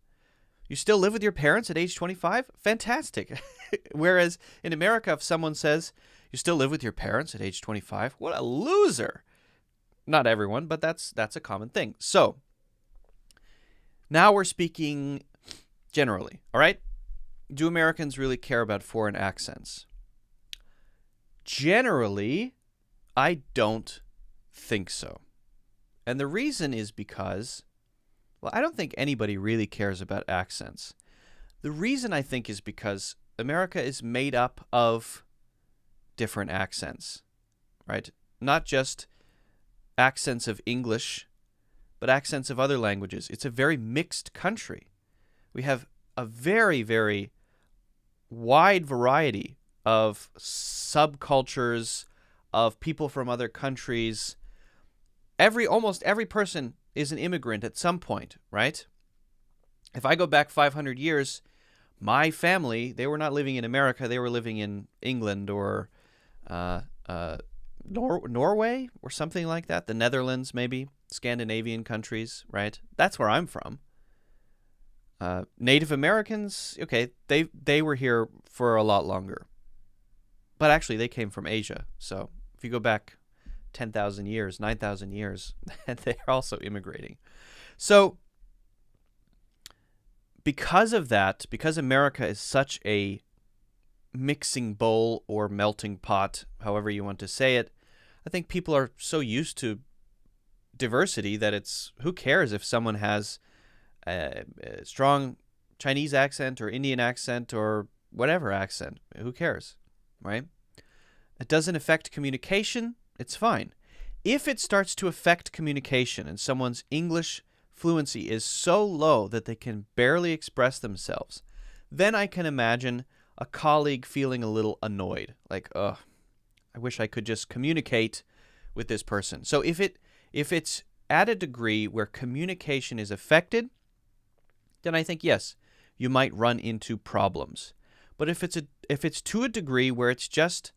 Speaker 1: You still live with your parents at age 25? Fantastic. Whereas in America, if someone says, you still live with your parents at age 25, what a loser. Not everyone, but that's a common thing. So now we're speaking generally, all right? Do Americans really care about foreign accents? Generally, I don't think so. And the reason is because, well, I don't think anybody really cares about accents. The reason I think is because America is made up of different accents, right? Not just accents of English, but accents of other languages. It's a very mixed country. We have a very, very wide variety of subcultures, of people from other countries. Almost every person is an immigrant at some point, right? If I go back 500 years, my family, they were not living in America. They were living in England or Norway or something like that. The Netherlands, maybe. Scandinavian countries, right? That's where I'm from. Native Americans, okay, they were here for a lot longer. But actually, they came from Asia. So if you go back 10,000 years, 9,000 years, they're also immigrating. So because of that, because America is such a mixing bowl or melting pot, however you want to say it, I think people are so used to diversity that it's, who cares if someone has a strong Chinese accent or Indian accent or whatever accent? Who cares, right? It doesn't affect communication. It's fine. If it starts to affect communication and someone's English fluency is so low that they can barely express themselves, then I can imagine a colleague feeling a little annoyed, like, I wish I could just communicate with this person. So if it's at a degree where communication is affected, then I think, yes, you might run into problems. But if it's to a degree where it's just,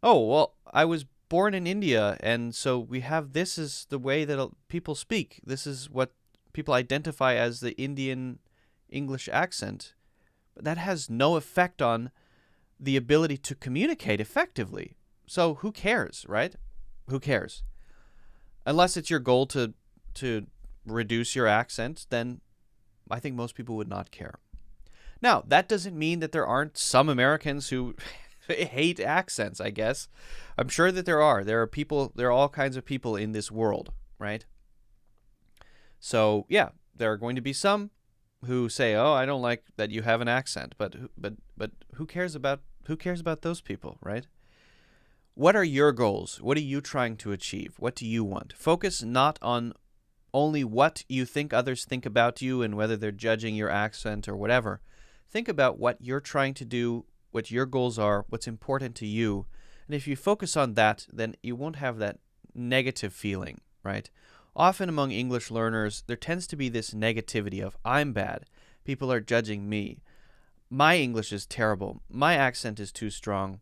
Speaker 1: oh, well, I was born in India, and so we have, this is the way that people speak. This is what people identify as the Indian English accent. But that has no effect on the ability to communicate effectively. So who cares, right? Who cares? Unless it's your goal to reduce your accent, then I think most people would not care. Now, that doesn't mean that there aren't some Americans who hate accents, I guess. I'm sure that there are. There are all kinds of people in this world, right? So, yeah, there are going to be some who say, "Oh, I don't like that you have an accent," but who cares about those people, right? What are your goals? What are you trying to achieve? What do you want? Focus not on only what you think others think about you and whether they're judging your accent or whatever. Think about what you're trying to do, what your goals are, what's important to you. And if you focus on that, then you won't have that negative feeling, right? Often among English learners, there tends to be this negativity of, I'm bad. People are judging me. My English is terrible. My accent is too strong.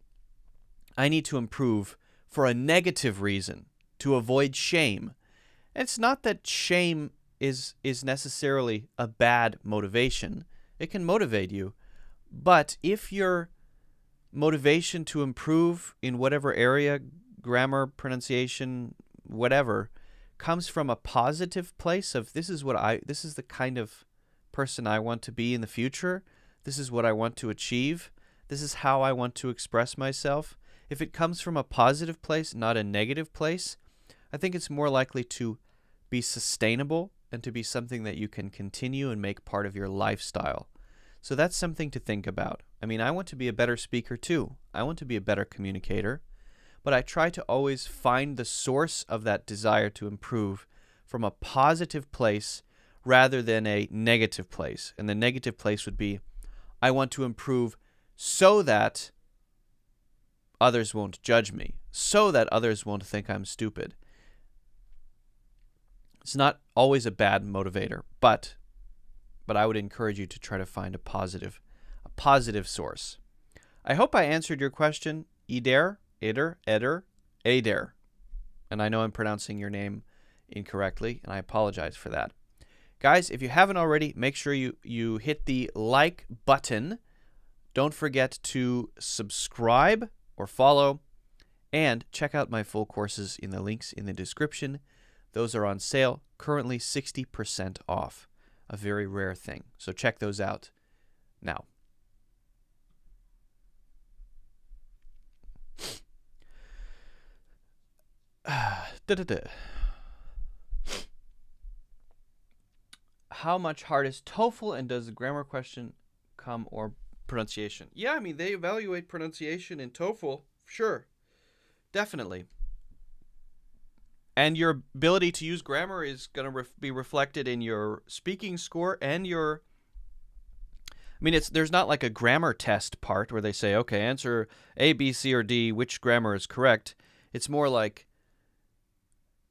Speaker 1: I need to improve for a negative reason, to avoid shame. It's not that shame is necessarily a bad motivation. It can motivate you. But if your motivation to improve in whatever area, grammar, pronunciation, whatever, comes from a positive place of this is the kind of person I want to be in the future. This is what I want to achieve. This is how I want to express myself. If it comes from a positive place, not a negative place, I think it's more likely to be sustainable and to be something that you can continue and make part of your lifestyle. So that's something to think about. I mean, I want to be a better speaker too. I want to be a better communicator. But I try to always find the source of that desire to improve from a positive place rather than a negative place. And the negative place would be, I want to improve so that others won't judge me, so that others won't think I'm stupid. It's not always a bad motivator, but I would encourage you to try to find a positive positive source. I hope I answered your question, Eder, Eder. And I know I'm pronouncing your name incorrectly, and I apologize for that. Guys, if you haven't already, make sure you hit the like button. Don't forget to subscribe or follow, and check out my full courses in the links in the description. Those are on sale, currently 60% off, a very rare thing. So check those out now. How much hard is TOEFL, and does the grammar question come or pronunciation? Yeah, I mean, they evaluate pronunciation in TOEFL, sure, definitely. And your ability to use grammar is going to be reflected in your speaking score and your... I mean, there's not like a grammar test part where they say, okay, answer A, B, C, or D, which grammar is correct. It's more like,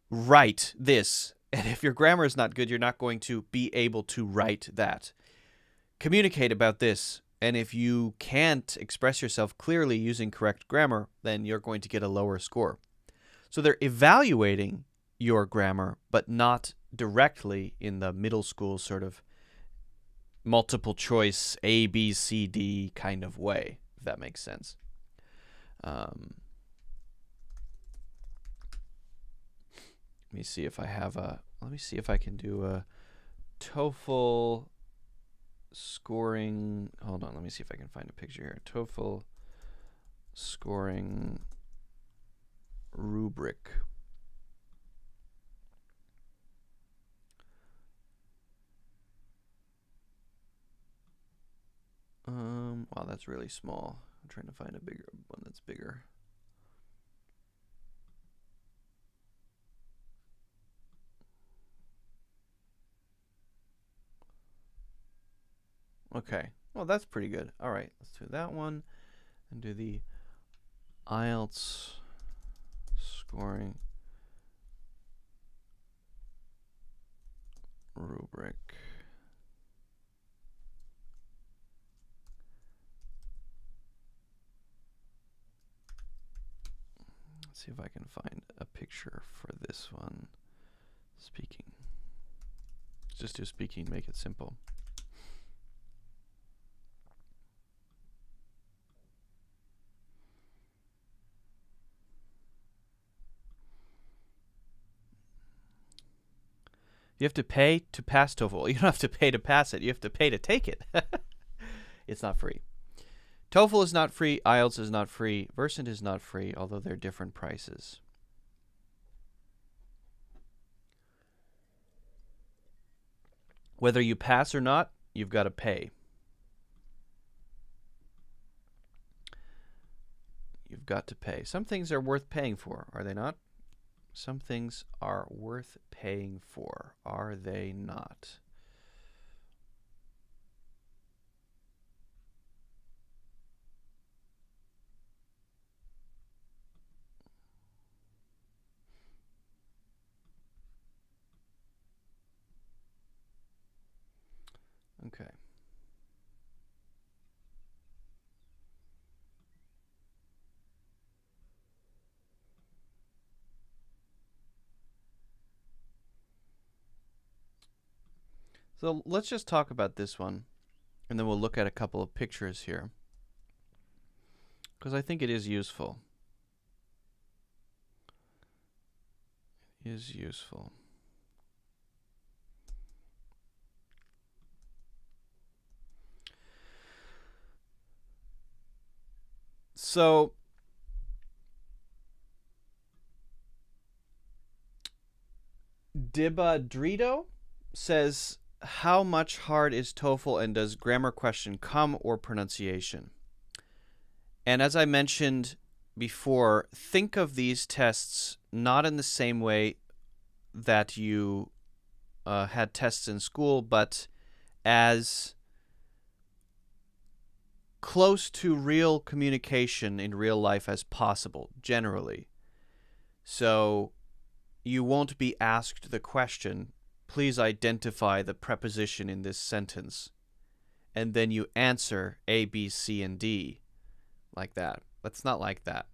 Speaker 1: write this. And if your grammar is not good, you're not going to be able to write that. Communicate about this. And if you can't express yourself clearly using correct grammar, then you're going to get a lower score. So they're evaluating your grammar, but not directly in the middle school sort of multiple choice A, B, C, D kind of way, if that makes sense. Let me see if I have a... Let me see if I can do a TOEFL scoring... Hold on, let me see if I can find a picture here. TOEFL scoring rubric. Wow, that's really small. I'm trying to find a bigger one that's bigger. Okay, well, that's pretty good. All right, let's do that one and do the IELTS scoring rubric. Let's see if I can find a picture for this one. Speaking. Just do speaking, make it simple. You have to pay to pass TOEFL. You don't have to pay to pass it. You have to pay to take it. It's not free. TOEFL is not free. IELTS is not free. Versant is not free, although they're different prices. Whether you pass or not, you've got to pay. You've got to pay. Some things are worth paying for, are they not? Some things are worth paying for, are they not? Okay. So let's just talk about this one, and then we'll look at a couple of pictures here, because I think it is useful. It is useful. So Dibadrito says, how much hard is TOEFL, and does grammar question come or pronunciation? And as I mentioned before, think of these tests not in the same way that you had tests in school, but as close to real communication in real life as possible, generally. So you won't be asked the question, please identify the preposition in this sentence. and then you answer A, B, C, and D like that. It's not like that.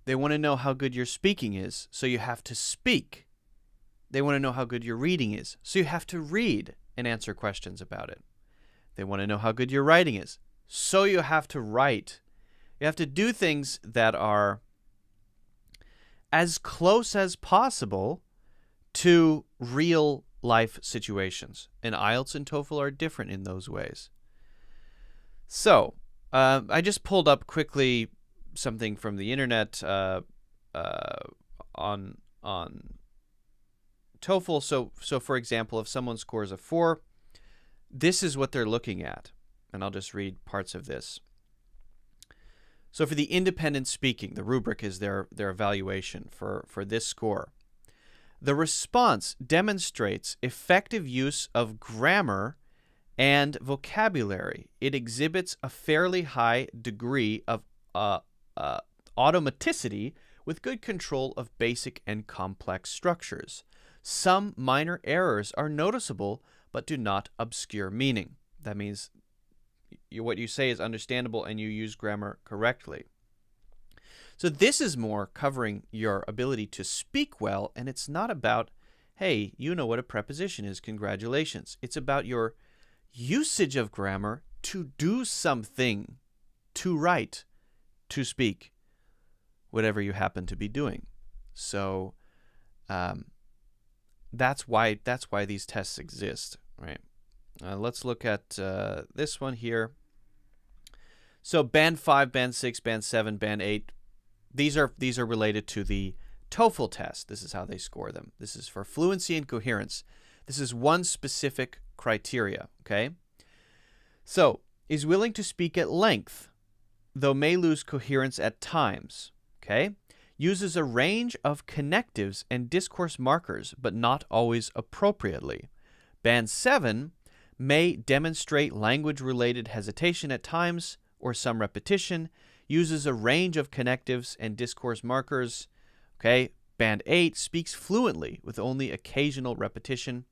Speaker 1: They want to know how good your speaking is, so you have to speak. They want to know how good your reading is, so you have to read and answer questions about it. They want to know how good your writing is, so you have to write. You have to do things that are as close as possible to real life situations. And IELTS and TOEFL are different in those ways. So, I just pulled up quickly something from the internet on TOEFL. So for example, if someone scores a 4, this is what they're looking at. And I'll just read parts of this. So for the independent speaking, the rubric is their evaluation for this score. The response demonstrates effective use of grammar and vocabulary. It exhibits a fairly high degree of automaticity with good control of basic and complex structures. Some minor errors are noticeable but do not obscure meaning. That means what you say is understandable and you use grammar correctly. So this is more covering your ability to speak well, and it's not about, hey, you know what a preposition is, congratulations. It's about your usage of grammar to do something, to write, to speak, whatever you happen to be doing. So that's why these tests exist, right? Let's look at this one here. So Band 5, Band 6, Band 7, Band 8, these are related to the TOEFL test. This is how they score them. This is for fluency and coherence. This is one specific criteria, okay? So, is willing to speak at length, though may lose coherence at times, okay? Uses a range of connectives and discourse markers, but not always appropriately. Band 7 may demonstrate language-related hesitation at times or some repetition, uses a range of connectives and discourse markers. Okay, Band 8 speaks fluently with only occasional repetition.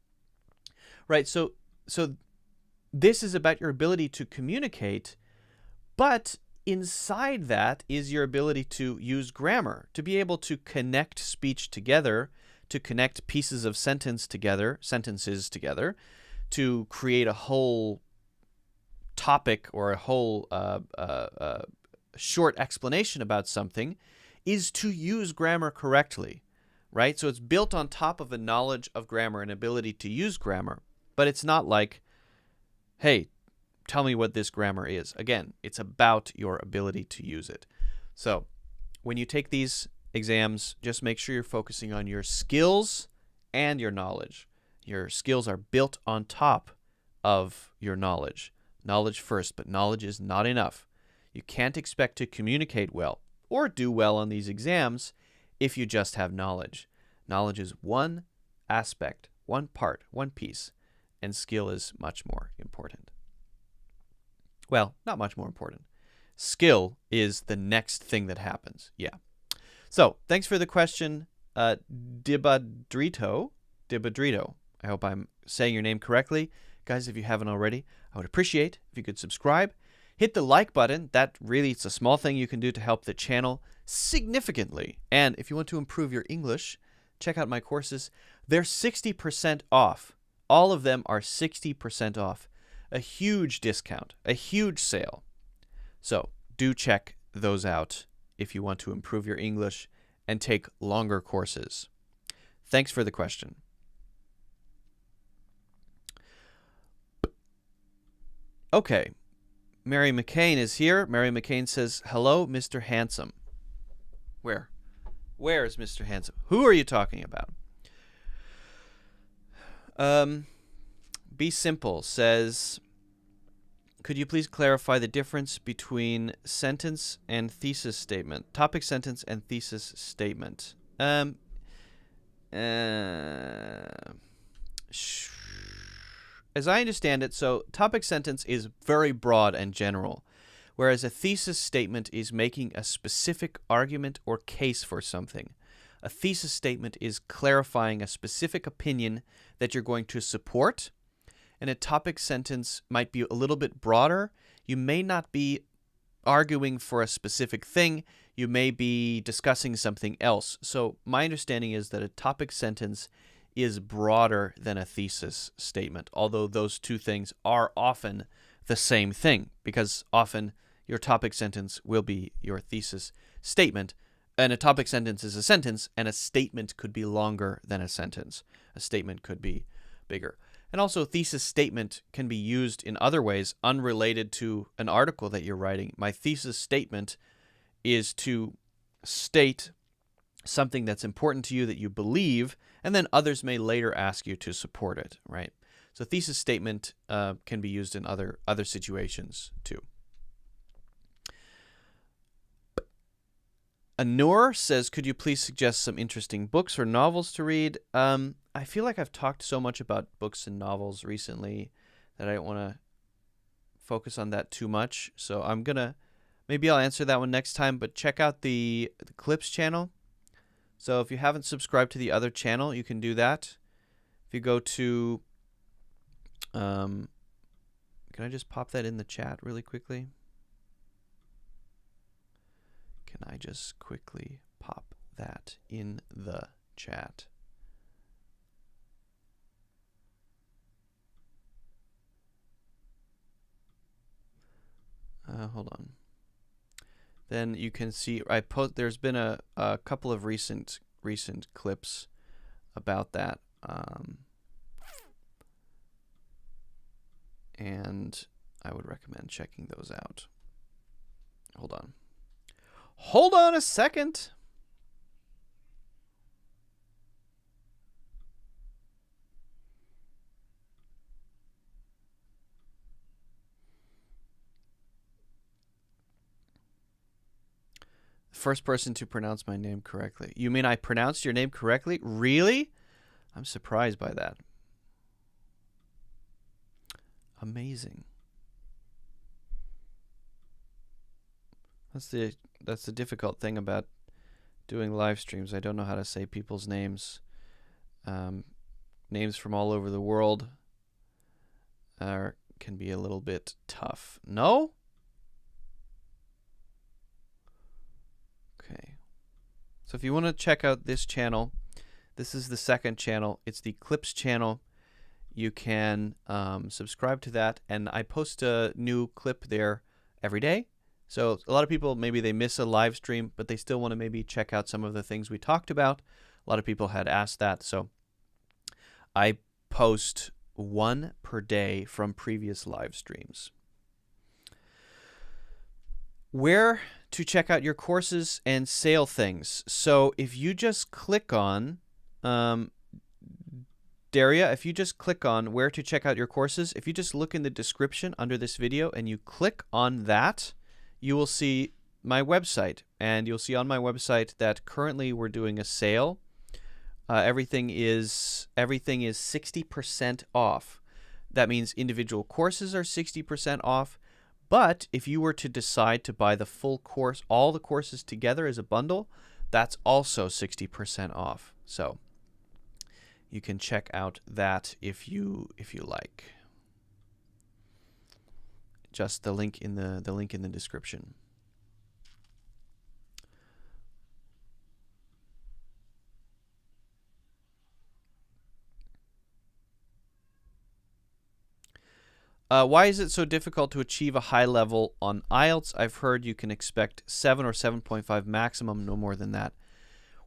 Speaker 1: Right, so this is about your ability to communicate, but inside that is your ability to use grammar, to be able to connect speech together, to connect pieces of sentences together, to create a whole topic or a whole short explanation about something, is to use grammar correctly, right? So it's built on top of a knowledge of grammar and ability to use grammar, but it's not like, hey, tell me what this grammar is. Again, it's about your ability to use it. So when you take these exams, just make sure you're focusing on your skills and your knowledge. Your skills are built on top of your knowledge. Knowledge first, but knowledge is not enough. You can't expect to communicate well or do well on these exams if you just have knowledge. Knowledge is one aspect, one part, one piece, and skill is much more important. Well, not much more important. Skill is the next thing that happens. Yeah. So, thanks for the question, Dibadrito. I hope I'm saying your name correctly. Guys, if you haven't already, I would appreciate if you could subscribe. Hit the like button. That really, it's a small thing you can do to help the channel significantly. And if you want to improve your English, check out my courses. They're 60% off. All of them are 60% off. A huge discount, a huge sale. So do check those out if you want to improve your English and take longer courses. Thanks for the question. Okay. Mary McCain is here. Mary McCain says, hello, Mr. Handsome. Where? Where is Mr. Handsome? Who are you talking about? Be Simple says, could you please clarify the difference between sentence and thesis statement? Topic sentence and thesis statement. As I understand it, so topic sentence is very broad and general, whereas a thesis statement is making a specific argument or case for something. A thesis statement is clarifying a specific opinion that you're going to support, and a topic sentence might be a little bit broader. You may not be arguing for a specific thing. You may be discussing something else. So my understanding is that a topic sentence is broader than a thesis statement, although those two things are often the same thing, because often your topic sentence will be your thesis statement, and a topic sentence is a sentence, and a statement could be longer than a sentence. A statement could be bigger. And also, thesis statement can be used in other ways unrelated to an article that you're writing. My thesis statement is to state something that's important to you that you believe, and then others may later ask you to support it, right? So thesis statement can be used in other situations too. Anur says, could you please suggest some interesting books or novels to read? I feel like I've talked so much about books and novels recently that I don't want to focus on that too much. So maybe I'll answer that one next time, but check out the Clips channel. So if you haven't subscribed to the other channel, you can do that. If you go to, can I just pop that in the chat really quickly? Can I just quickly pop that in the chat? Hold on. Then you can see there's been a couple of recent clips about that, and I would recommend checking those out. Hold on a second. First person to pronounce my name correctly. You mean I pronounced your name correctly? Really? I'm surprised by that. Amazing. That's the difficult thing about doing live streams. I don't know how to say people's names. Names from all over the world can be a little bit tough. No? Okay. So if you want to check out this channel, this is the second channel. It's the Clips channel. You can subscribe to that, and I post a new clip there every day. So a lot of people, maybe they miss a live stream, but they still want to maybe check out some of the things we talked about. A lot of people had asked that. So I post one per day from previous live streams. Where to check out your courses and sale things. So if you just click on, Daria, if you just click on where to check out your courses, if you just look in the description under this video and you click on that, you will see my website, and you'll see on my website that currently we're doing a sale. Everything is 60% off. That means individual courses are 60% off. But if you were to decide to buy the full course, all the courses together as a bundle, that's also 60% off. So you can check out that if you like. Just the link in the description. Why is it so difficult to achieve a high level on IELTS? I've heard you can expect 7 or 7.5 maximum, no more than that.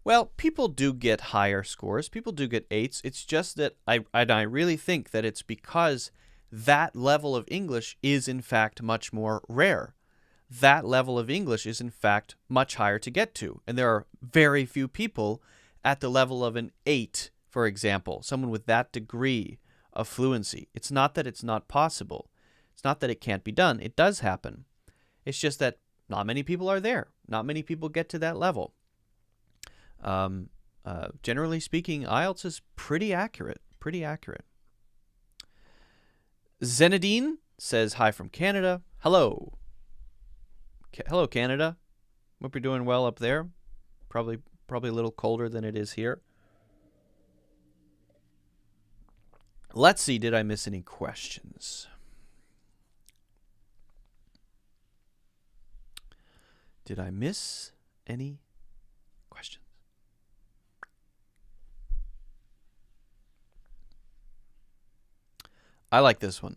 Speaker 1: Well, people do get higher scores. People do get 8s. It's just that I really think that it's because that level of English is in fact much more rare. That level of English is in fact much higher to get to. And there are very few people at the level of an 8, for example, someone with that degree of fluency. It's not that it's not possible. It's not that it can't be done. It does happen. It's just that not many people are there. Not many people get to that level. Generally speaking, IELTS is pretty accurate. Pretty accurate. Zenadine says hi from Canada. Hello. Hello, Canada. Hope you're doing well up there. Probably a little colder than it is here. Let's see, did I miss any questions? Did I miss any questions? I like this one.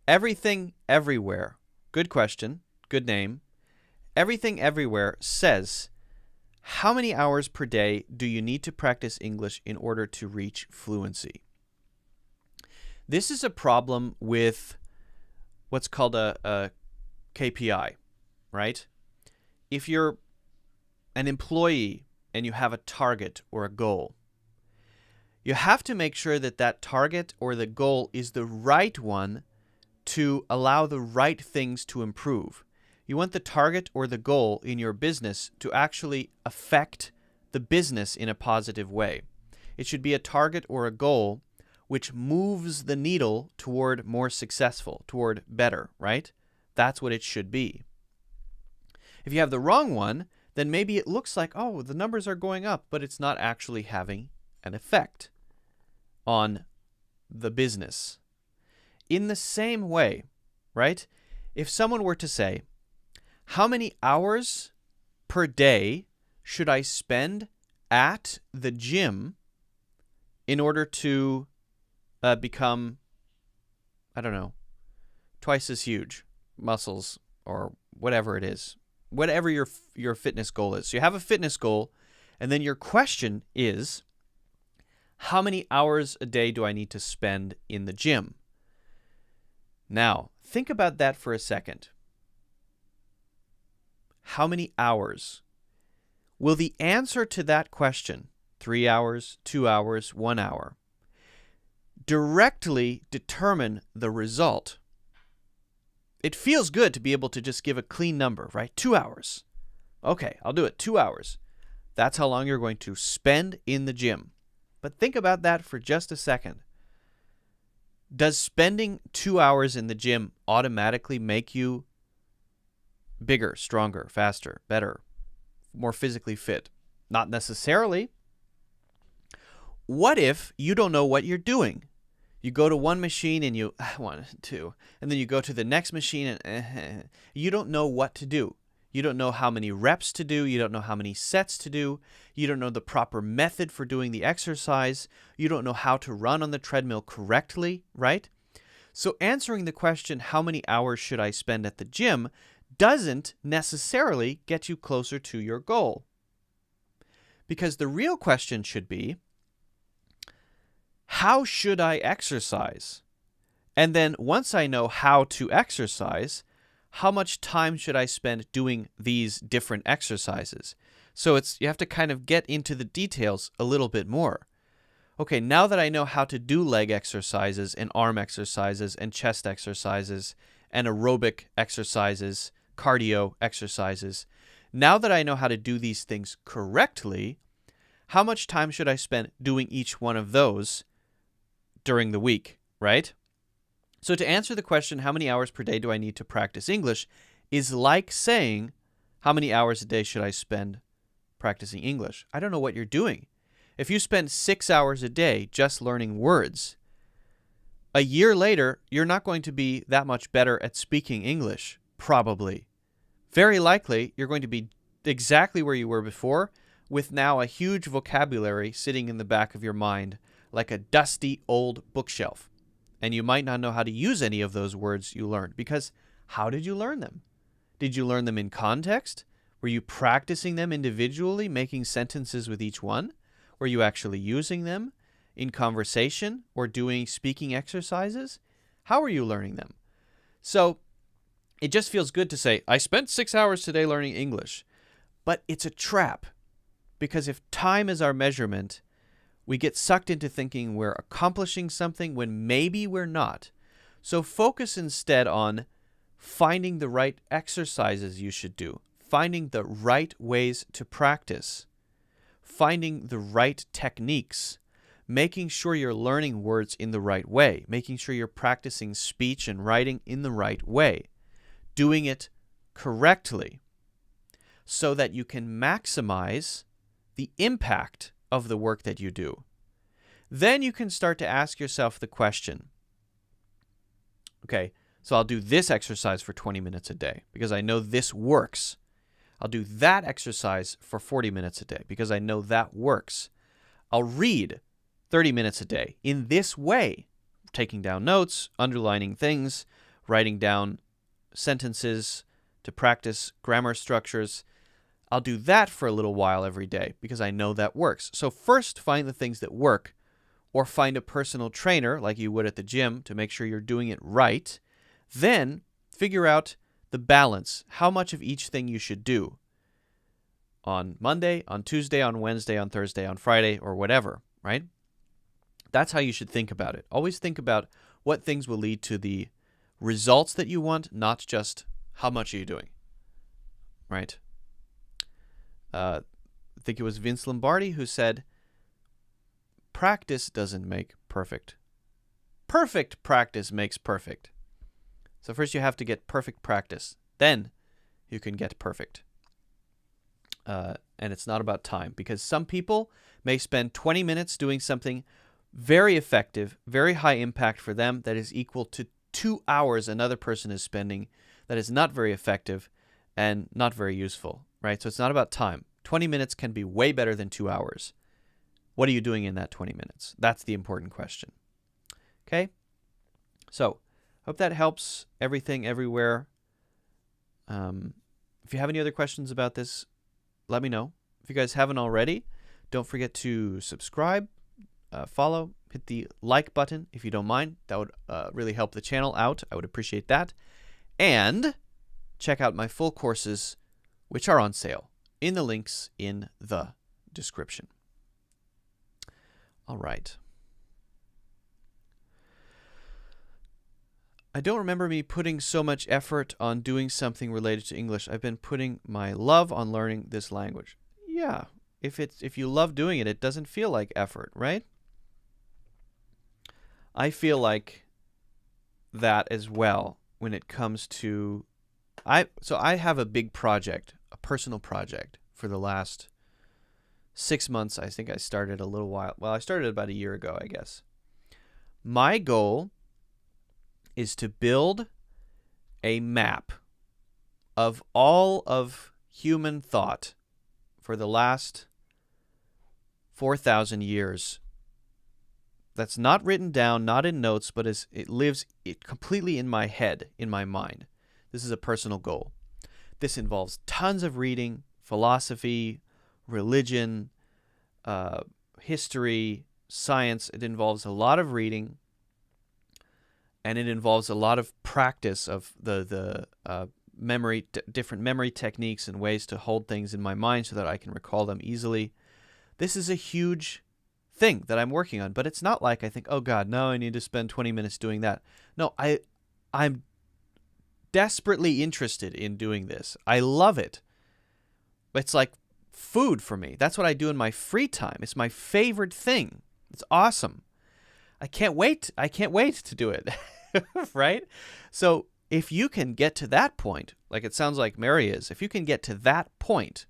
Speaker 1: Everything everywhere. Good question. Good name. Everything everywhere says, how many hours per day do you need to practice English in order to reach fluency? This is a problem with what's called a KPI, right? If you're an employee and you have a target or a goal, you have to make sure that that target or the goal is the right one to allow the right things to improve. You want the target or the goal in your business to actually affect the business in a positive way. It should be a target or a goal which moves the needle toward more successful, toward better, right? That's what it should be. If you have the wrong one, then maybe it looks like, oh, the numbers are going up, but it's not actually having an effect on the business. In the same way, right? If someone were to say, how many hours per day should I spend at the gym in order to become, I don't know, twice as huge, muscles or whatever it is, whatever your fitness goal is. So you have a fitness goal, and then your question is, how many hours a day do I need to spend in the gym? Now, think about that for a second. How many hours? Will the answer to that question, 3 hours, 2 hours, 1 hour, directly determine the result? It feels good to be able to just give a clean number, right? 2 hours. Okay, I'll do it, 2 hours. That's how long you're going to spend in the gym. But think about that for just a second. Does spending 2 hours in the gym automatically make you bigger, stronger, faster, better, more physically fit? Not necessarily. What if you don't know what you're doing? You go to one machine and you, 1, 2, and then you go to the next machine and you don't know what to do. You don't know how many reps to do. You don't know how many sets to do. You don't know the proper method for doing the exercise. You don't know how to run on the treadmill correctly, right? So answering the question, how many hours should I spend at the gym, doesn't necessarily get you closer to your goal. Because the real question should be, how should I exercise? And then once I know how to exercise, how much time should I spend doing these different exercises? So you have to kind of get into the details a little bit more. Okay, now that I know how to do leg exercises and arm exercises and chest exercises and aerobic exercises, cardio exercises, now that I know how to do these things correctly, how much time should I spend doing each one of those during the week, right? So to answer the question, how many hours per day do I need to practice English, is like saying, how many hours a day should I spend practicing English? I don't know what you're doing. If you spend 6 hours a day just learning words, a year later, you're not going to be that much better at speaking English, probably. Very likely, you're going to be exactly where you were before, with now a huge vocabulary sitting in the back of your mind, like a dusty old bookshelf. And you might not know how to use any of those words you learned, because how did you learn them? Did you learn them in context? Were you practicing them individually, making sentences with each one? Were you actually using them in conversation or doing speaking exercises? How are you learning them? So it just feels good to say, I spent 6 hours today learning English. But it's a trap, because if time is our measurement, we get sucked into thinking we're accomplishing something when maybe we're not. So focus instead on finding the right exercises you should do, finding the right ways to practice, finding the right techniques, making sure you're learning words in the right way, making sure you're practicing speech and writing in the right way, doing it correctly so that you can maximize the impact of the work that you do. Then you can start to ask yourself the question, okay, so I'll do this exercise for 20 minutes a day because I know this works. I'll do that exercise for 40 minutes a day because I know that works. I'll read 30 minutes a day in this way, taking down notes, underlining things, writing down sentences to practice grammar structures. I'll do that for a little while every day because I know that works. So first, find the things that work, or find a personal trainer like you would at the gym to make sure you're doing it right. Then figure out the balance, how much of each thing you should do on Monday, on Tuesday, on Wednesday, on Thursday, on Friday, or whatever, right? That's how you should think about it. Always think about what things will lead to the results that you want, not just how much are you doing, right? I think it was Vince Lombardi who said, practice doesn't make perfect. Perfect practice makes perfect. So first you have to get perfect practice. Then you can get perfect. And it's not about time, because some people may spend 20 minutes doing something very effective, very high impact for them, that is equal to 2 hours another person is spending that is not very effective and not very useful, right? So it's not about time. 20 minutes can be way better than 2 hours. What are you doing in that 20 minutes? That's the important question. Okay? So, hope that helps. Everything, everywhere. If you have any other questions about this, let me know. If you guys haven't already, don't forget to subscribe, follow, hit the like button if you don't mind. That would really help the channel out. I would appreciate that. And check out my full courses, which are on sale, in the links in the description. All right. I don't remember me putting so much effort on doing something related to English. I've been putting my love on learning this language. Yeah, if you love doing it, it doesn't feel like effort, right? I feel like that as well when it comes to so I have a big project, a personal project for the last 6 months. I think I started a little while. Well, I started about a year ago, I guess. My goal is to build a map of all of human thought for the last 4,000 years. That's not written down, not in notes, but it lives completely in my head, in my mind. This is a personal goal. This involves tons of reading, philosophy, religion, history, science. It involves a lot of reading. And it involves a lot of practice of the memory, different memory techniques and ways to hold things in my mind so that I can recall them easily. This is a huge thing that I'm working on, but it's not like I think, oh God, no, I need to spend 20 minutes doing that. No, I'm desperately interested in doing this. I love it. It's like food for me. That's what I do in my free time. It's my favorite thing. It's awesome. I can't wait. I can't wait to do it, right? So if you can get to that point, like it sounds like Mary is, if you can get to that point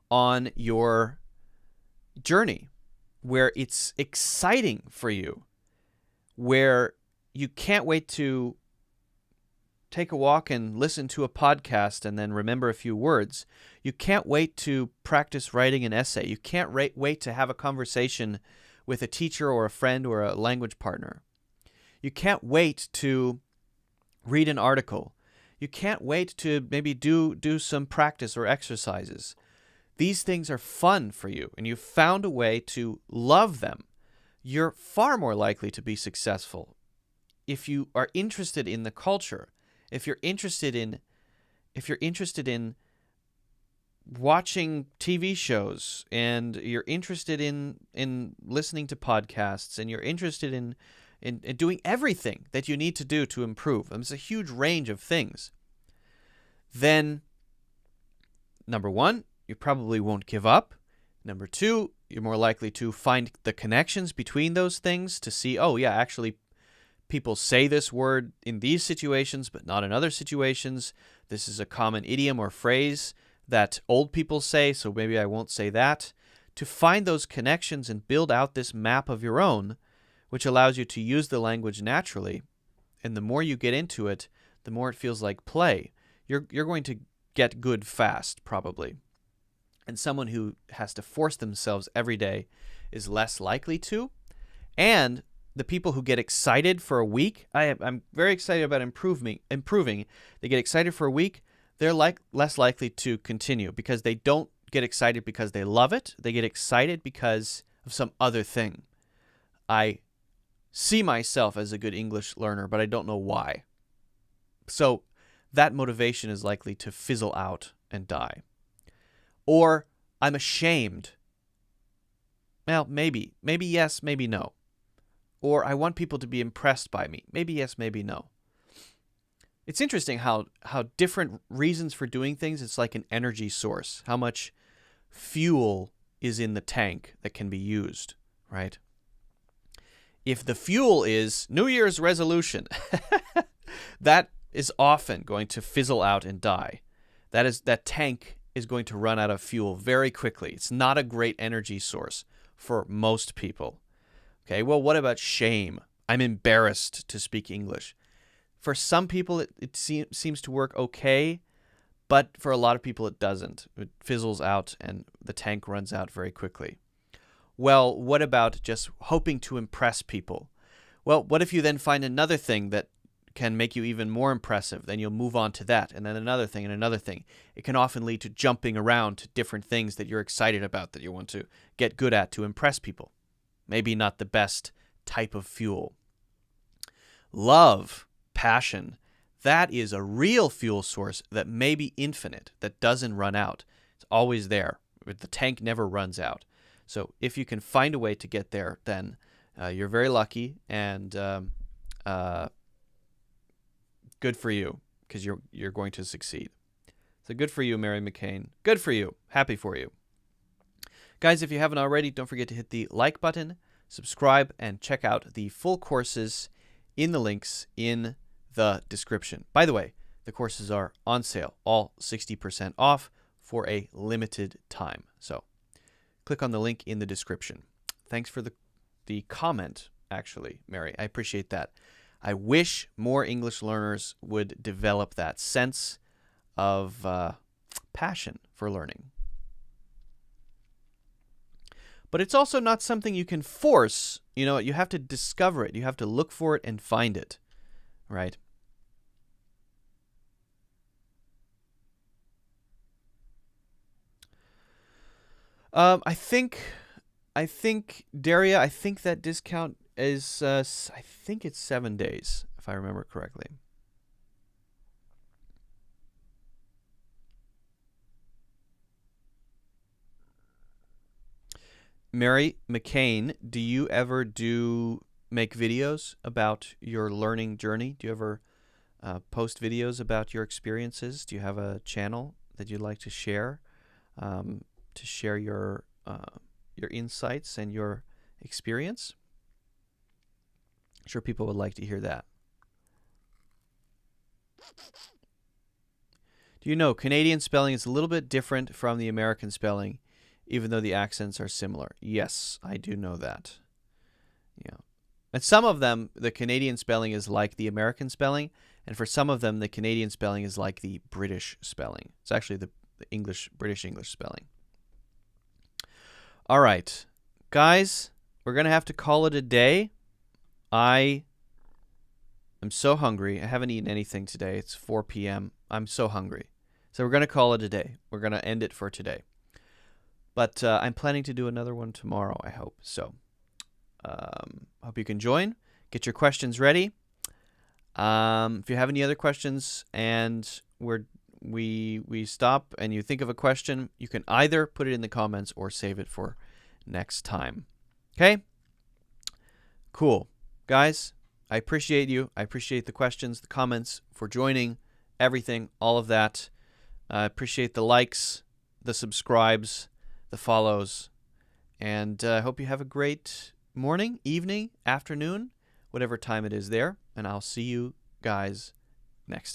Speaker 1: on your journey where it's exciting for you, where you can't wait to take a walk and listen to a podcast and then remember a few words, you can't wait to practice writing an essay, you can't wait to have a conversation with a teacher or a friend or a language partner. You can't wait to read an article. You can't wait to maybe do some practice or exercises. These things are fun for you, and you've found a way to love them. You're far more likely to be successful if you are interested in the culture, if you're interested in watching TV shows, and you're interested in listening to podcasts, and you're interested in doing everything that you need to do to improve. It's a huge range of things. Then, number one, you probably won't give up. Number two, you're more likely to find the connections between those things to see, oh yeah, actually people say this word in these situations, but not in other situations. This is a common idiom or phrase that old people say, so maybe I won't say that. to find those connections and build out this map of your own, which allows you to use the language naturally. And the more you get into it, the more it feels like play. You're going to get good fast, probably. And someone who has to force themselves every day is less likely to. And the people who get excited for a week, I'm very excited about improving. They get excited for a week, they're less likely to continue because they don't get excited because they love it. They get excited because of some other thing. I see myself as a good English learner, but I don't know why. So that motivation is likely to fizzle out and die. Or I'm ashamed. Well, maybe yes, maybe no. Or I want people to be impressed by me. Maybe yes, maybe no. It's interesting how different reasons for doing things, it's like an energy source. How much fuel is in the tank that can be used, right? If the fuel is New Year's resolution, that is often going to fizzle out and die. That tank is going to run out of fuel very quickly. It's not a great energy source for most people. Okay, well, what about shame? I'm embarrassed to speak English. For some people, it seems to work okay, but for a lot of people, it doesn't. It fizzles out and the tank runs out very quickly. Well, what about just hoping to impress people? Well, what if you then find another thing that can make you even more impressive? Then you'll move on to that, and then another thing and another thing. It can often lead to jumping around to different things that you're excited about, that you want to get good at to impress people. Maybe not the best type of fuel. Love, passion, that is a real fuel source that may be infinite, that doesn't run out. It's always there. The tank never runs out. So if you can find a way to get there, then you're very lucky, and good for you, because you're going to succeed. So good for you, Mary McCain. Good for you. Happy for you. Guys, if you haven't already, don't forget to hit the like button, subscribe, and check out the full courses in the links in the description. By the way, the courses are on sale, all 60% off for a limited time. So click on the link in the description. Thanks for the comment, actually, Mary. I appreciate that. I wish more English learners would develop that sense of passion for learning. But it's also not something you can force. You have to discover it. You have to look for it and find it, right? I think, Daria, I think that discount is, I think it's 7 days, if I remember correctly. Mary McCain, do you ever make videos about your learning journey? Do you ever post videos about your experiences? Do you have a channel that you'd like to share your insights and your experience? I'm sure people would like to hear that. Do you know Canadian spelling is a little bit different from the American spelling, even though the accents are similar? Yes, I do know that. Yeah. And some of them, the Canadian spelling is like the American spelling, and for some of them, the Canadian spelling is like the British spelling. It's actually the British English spelling. All right, guys, we're going to have to call it a day. I am so hungry. I haven't eaten anything today. It's 4 p.m. I'm so hungry. So we're going to call it a day. We're going to end it for today. But I'm planning to do another one tomorrow, I hope. So hope you can join. Get your questions ready. If you have any other questions and we stop and you think of a question, you can either put it in the comments or save it for next time. Okay? Cool. Guys, I appreciate you. I appreciate the questions, the comments, for joining, everything, all of that. I appreciate the likes, the subscribes, the follows, and I hope you have a great morning, evening, afternoon, whatever time it is there, and I'll see you guys next time.